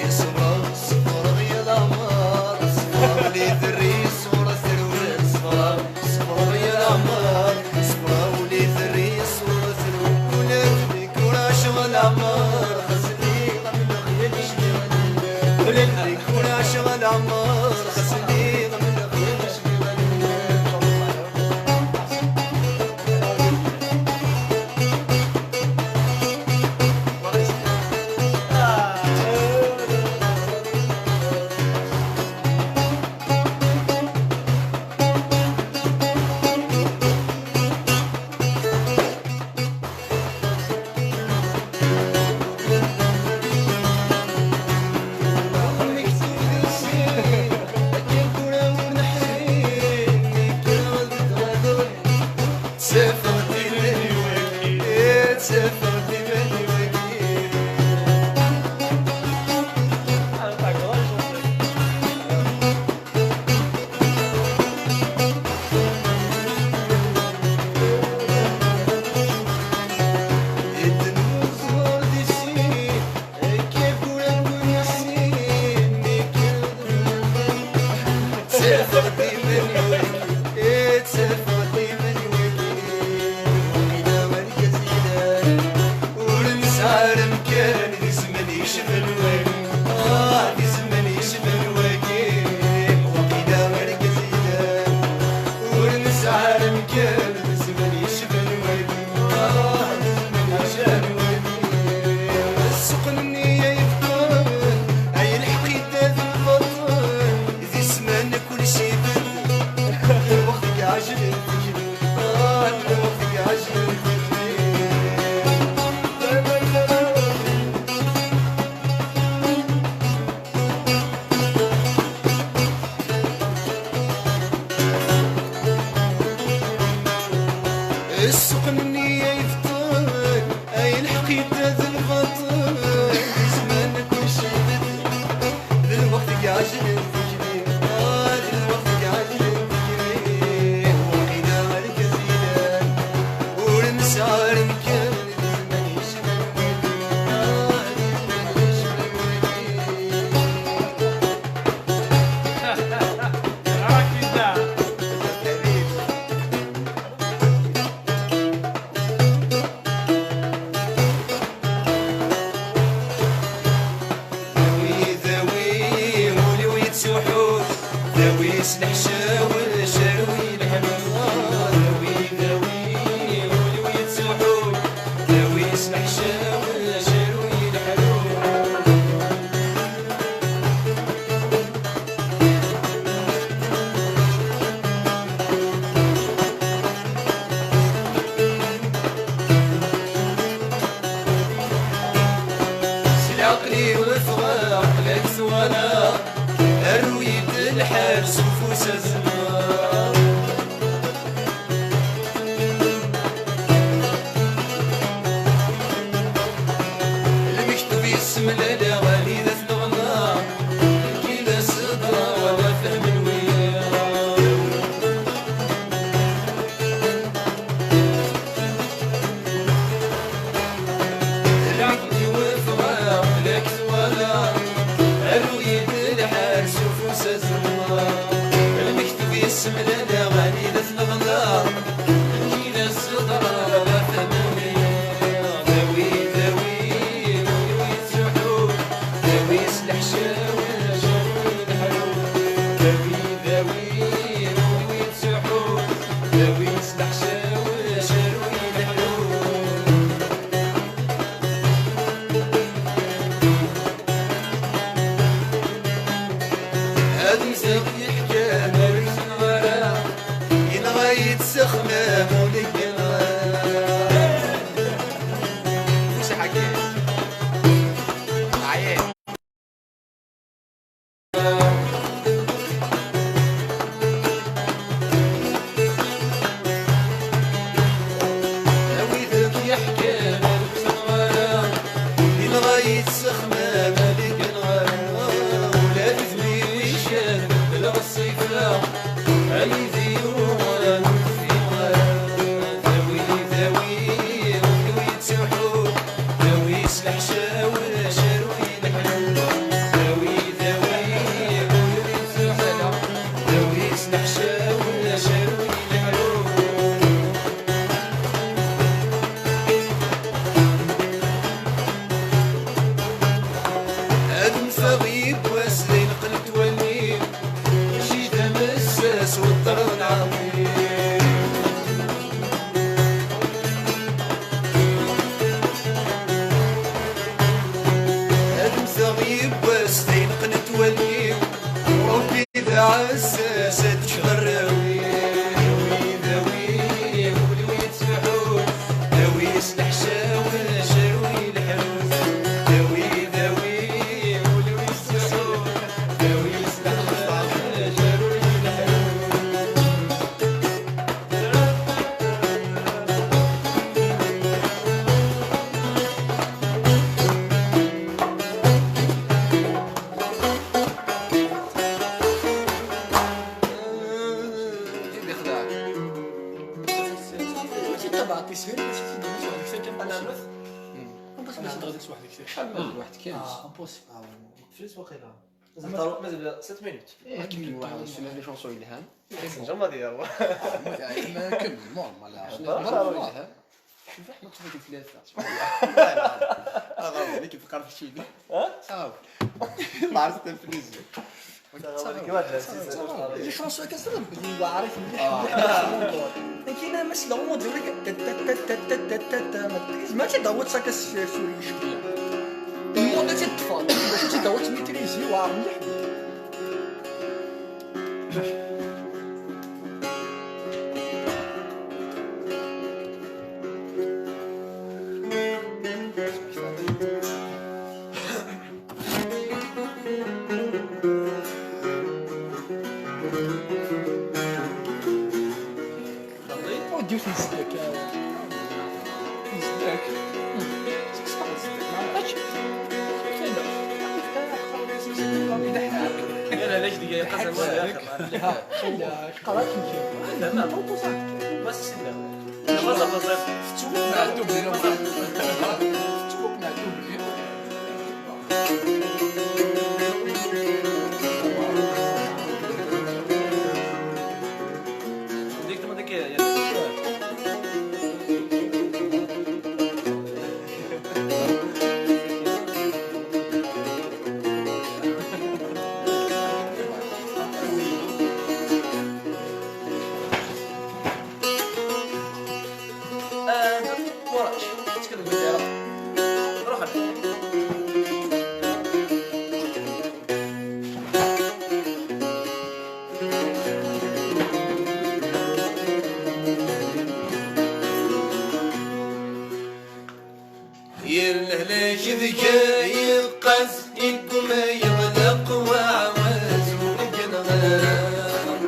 صبر صبر يا العمار صبر ولي ذري صورة ثروت صبر صبر يا العمار صبر ولي ذري صورة ثروت ولا تبيك ولا شغل عمار خسني غم الخيال شبيغ ولا تبيك ولا شغل عمار خسني غم الخيال شبيغ سافرتي من وكيل سافرتي من وكيل الدنوزور دي سين كيف ولا نقول ياسين سافرتي من وكيل سافرتي من ورنسعر مكان ذي زمن يشبه الوكيل ذي زمن يشبه الوكيل وقيدا مركز إيدان ورنسعر مكان ذي زمن يشبه الوكيل ذي زمن يشبه الوكيل السوق النية يفطن أي الحقيقة ذي البطن ذي زمان كل شي بدل الوقت يعجل الفكر الوقت يعجل الفكر السوق النية يفطن أي الحقيقة ذي البطن زمان كل شي بدل ذي الوقت يعجل الفكري ذي الوقت يعجل الفكري وقينا مركز إيدان ورنسعر مكان ذي زمان يشبه الوكيل ذي زمان يشبه الوكيل ذوي الحمام ذوي ولويت سحور يسلح شاوي شروي الحلو عقلي وثغى لك ثوانا الرويد الحارس وفوس الزمان المكتوب يسم لا غالي ذا الغنى كيلا صدرا ولا فهم الويا العقل وثغى لك ثوانا الرويد الحارس وفوس الزمان المكتوب يسم لا غالي ذا الغنى كيلا صدرا ولا فهم الويا ذوي ذوي ذوي السحور ذوي يسلح شاوي شاوي الحلو ذوي ذوي ذوي السحور ذوي يسلح شاوي شاوي الحلو هذا مساكي يحكى مرس ورا ينغى يتسخمى مولك وش حكي عيال هويتك يحكى مرس ورا ينغى يتسخمى مولك ولاد ذوي ويشان الغصيفة علي ذيوان في ذوي ذوي ذوي تسحور ذوي يسلح شاوي شاروي الحلو ذوي ذوي ذوي تسحور ذوي يسلح شاوي شاروي الحلو هادم صغيب واسلين قلت وليم جيت مساس والطرد عظيم هادم صغيب واسلين قلت وليم وربي ذا عساس تشغراوي ذوي ذوي تسحور ذوي يسلح شاوي شاوي الحلو ذوي ذوي ذوي السحور ذوي يسلح شاوي شاوي الحلو اللي خداك ماشي تبع تسهيل ماشي تدير واحد السكن انا نوث بس باش تغدي واحد السكن شحال من واحد كاين امبوسيبل فلوس وقيله مازال 6 مينوت كاين واحد فينا لي شونسون يلهان كيسنجم هذه هو ما كمل نورمال برافو. شوف احنا تفوتوا ثلاثه انا اللي كيفكر في شي صافي ما عرفت الفلوس لي شونسو كنصدق بلي عارف مليح كاين ماشي دو مود ما تدوت ساكا سوري شويه المود تيطفى باش تدوت ميتريزي واعر مليح وديو تنسدك نسدك يلا ليش دقيقه حسن قرات يمكن لا ما بروبوزات بس سيدنا غصب غصب ديك ما ديك وراش تكلم بالعراق يرنهلك ذكا يقاس يقوم يغلق وعواز ونقنغام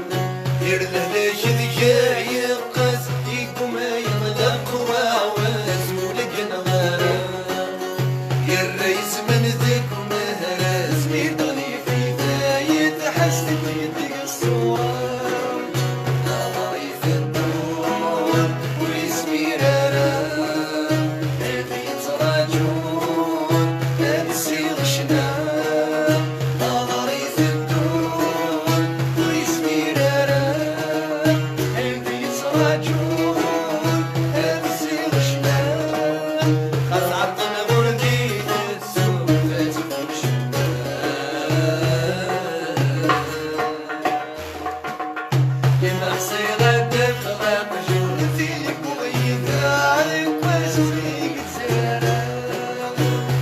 يرنهلك ذكا يقاس يقوم يغلق وعواز ونقنغام يالريس من ذك ومهراز ميضني في ذايد حسن يدك الصور نظري في الدور واسمي رارام هذي تراجون انسي غشنام نظري في الدور واسمي رارام هذي تراجون انسي غشنام خاص عطنا غردي السوق فاتكم يمرح صيغة خلاق جولتي مغيثة عليك وزوليك تزارة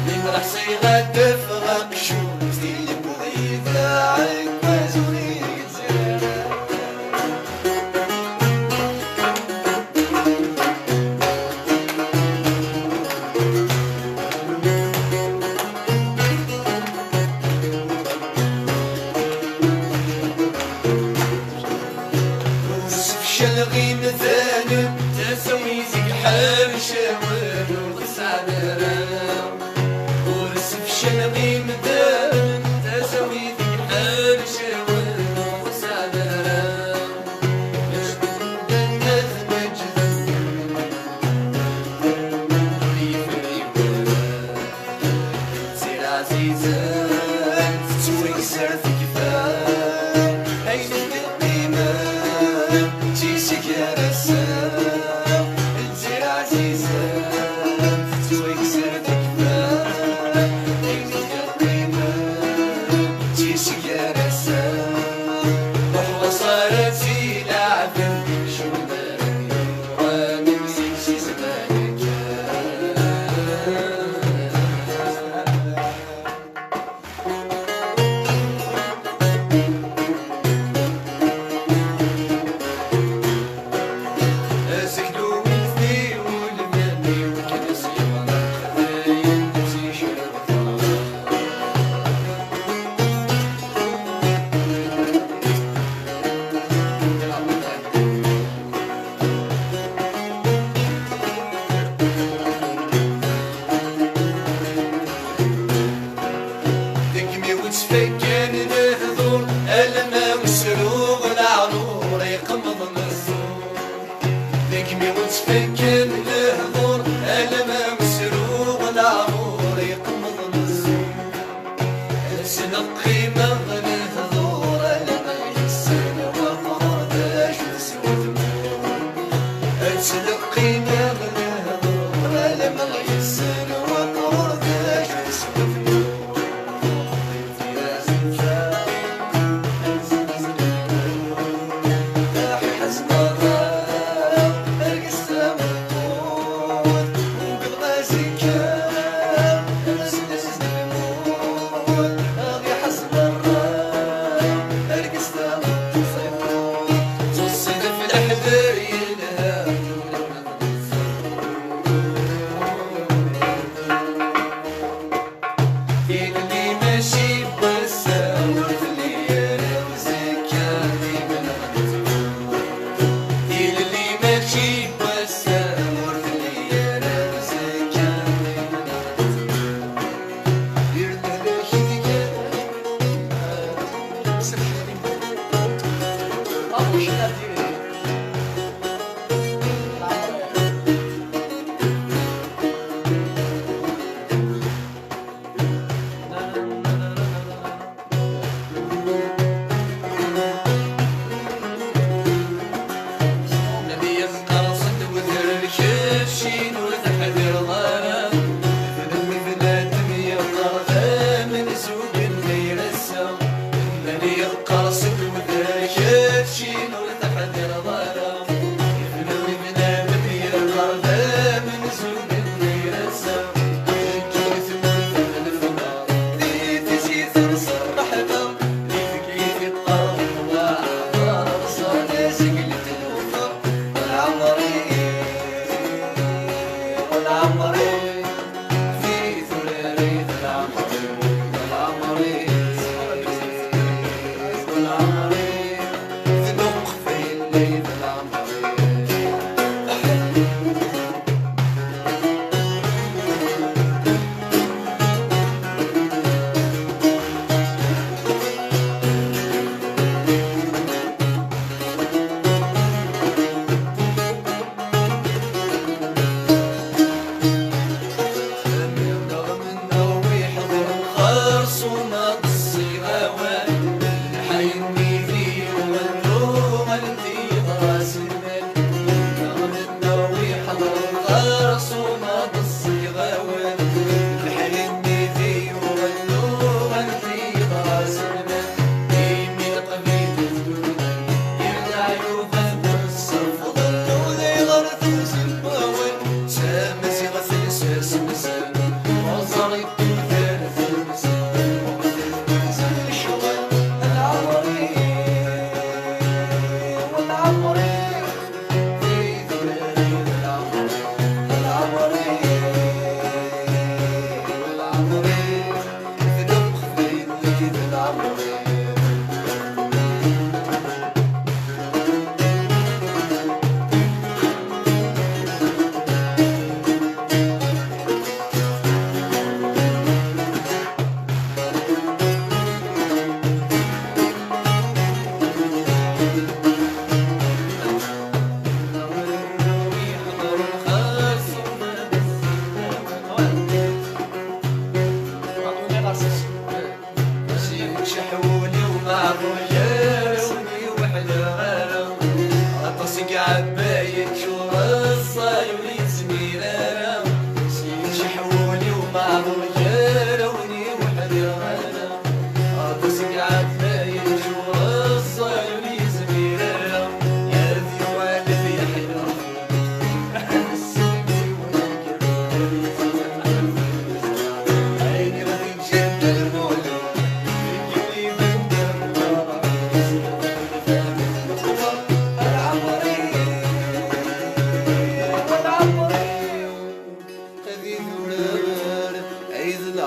يمرح صيغة خلاق جولتي مغيثة عليك وزوليك تزارة وصف شلغي مثالب تسوي زيك حال شاور وغسع درام وصف شلغي مثالب تسوي زيك حال شاور وغسع درام الناس مجد سير عزيزة تسوي سرت كفاية عينك القيمة تيسك يا رسام تسير عزيزة تسوي سرت كفاية عينك القيمة تيسك يا رسام وهو صارت في لعبة شو بالك وانا نسيت زمانك سكلو ولدي ولماني وكنس يوانا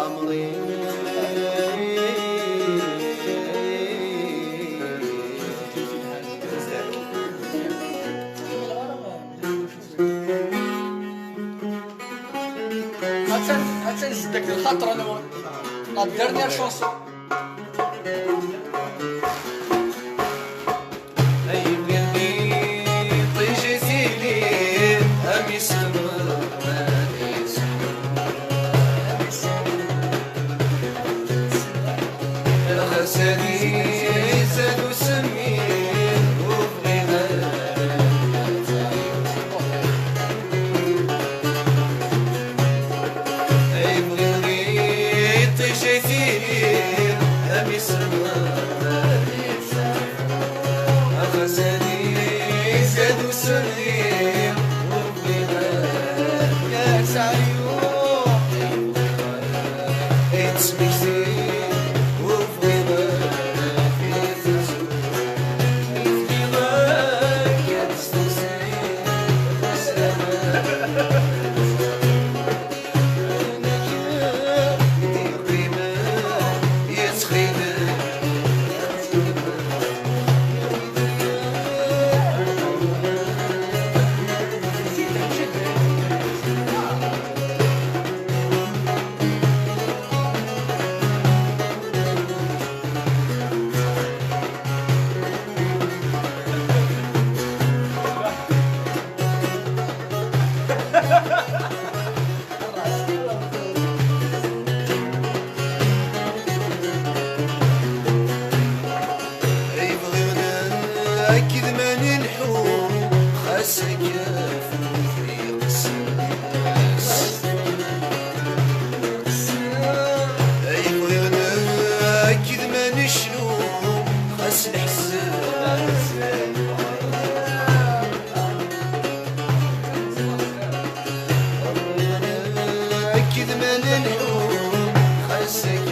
عمري هتنزل داك الخاطر انا لا ديرنيير شونسون أي بلي طيجي سيلي هم يسمر الخسري زادو سمي وبغينا أي بلي طيجي سيلي هم يسمر غزالي زادو سري وبغينا يا سعيو اتسمكتي وبغينا بغينا يا تستسي ندير بيما يتخيل يبغينا كذمان الحوم خاصك في قساس يبغينا كذمان الشلوم خاص الحساس كذمان الحوم خاصك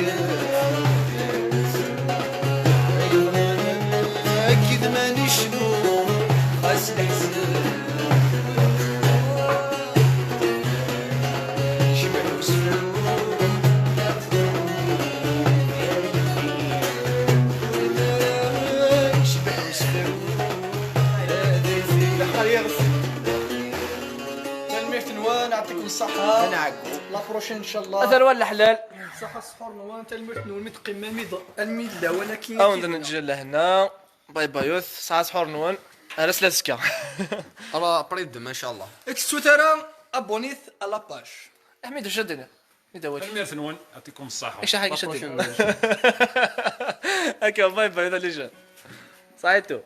أكيد ماني شنو خاص الحساب شبع وسفلو شبع وسفلو تلميح نوان يعطيكم الصحة انا عاكو لا بروشين ان شاء الله هذا هو الحلال صحة السحور نوان تلميح نوان متقيم الميدة ولكن او نتجي لهنا باي باي يوث ساعة سحور نون انا سلاسكا راه بريد ما شاء الله اكستو ترى ابونيت على باج احمد وش شدنا ميداوش المير ثنون يعطيكم الصحة ايش حاجه شدنا هكا باي باي هذا اللي جا صحيتو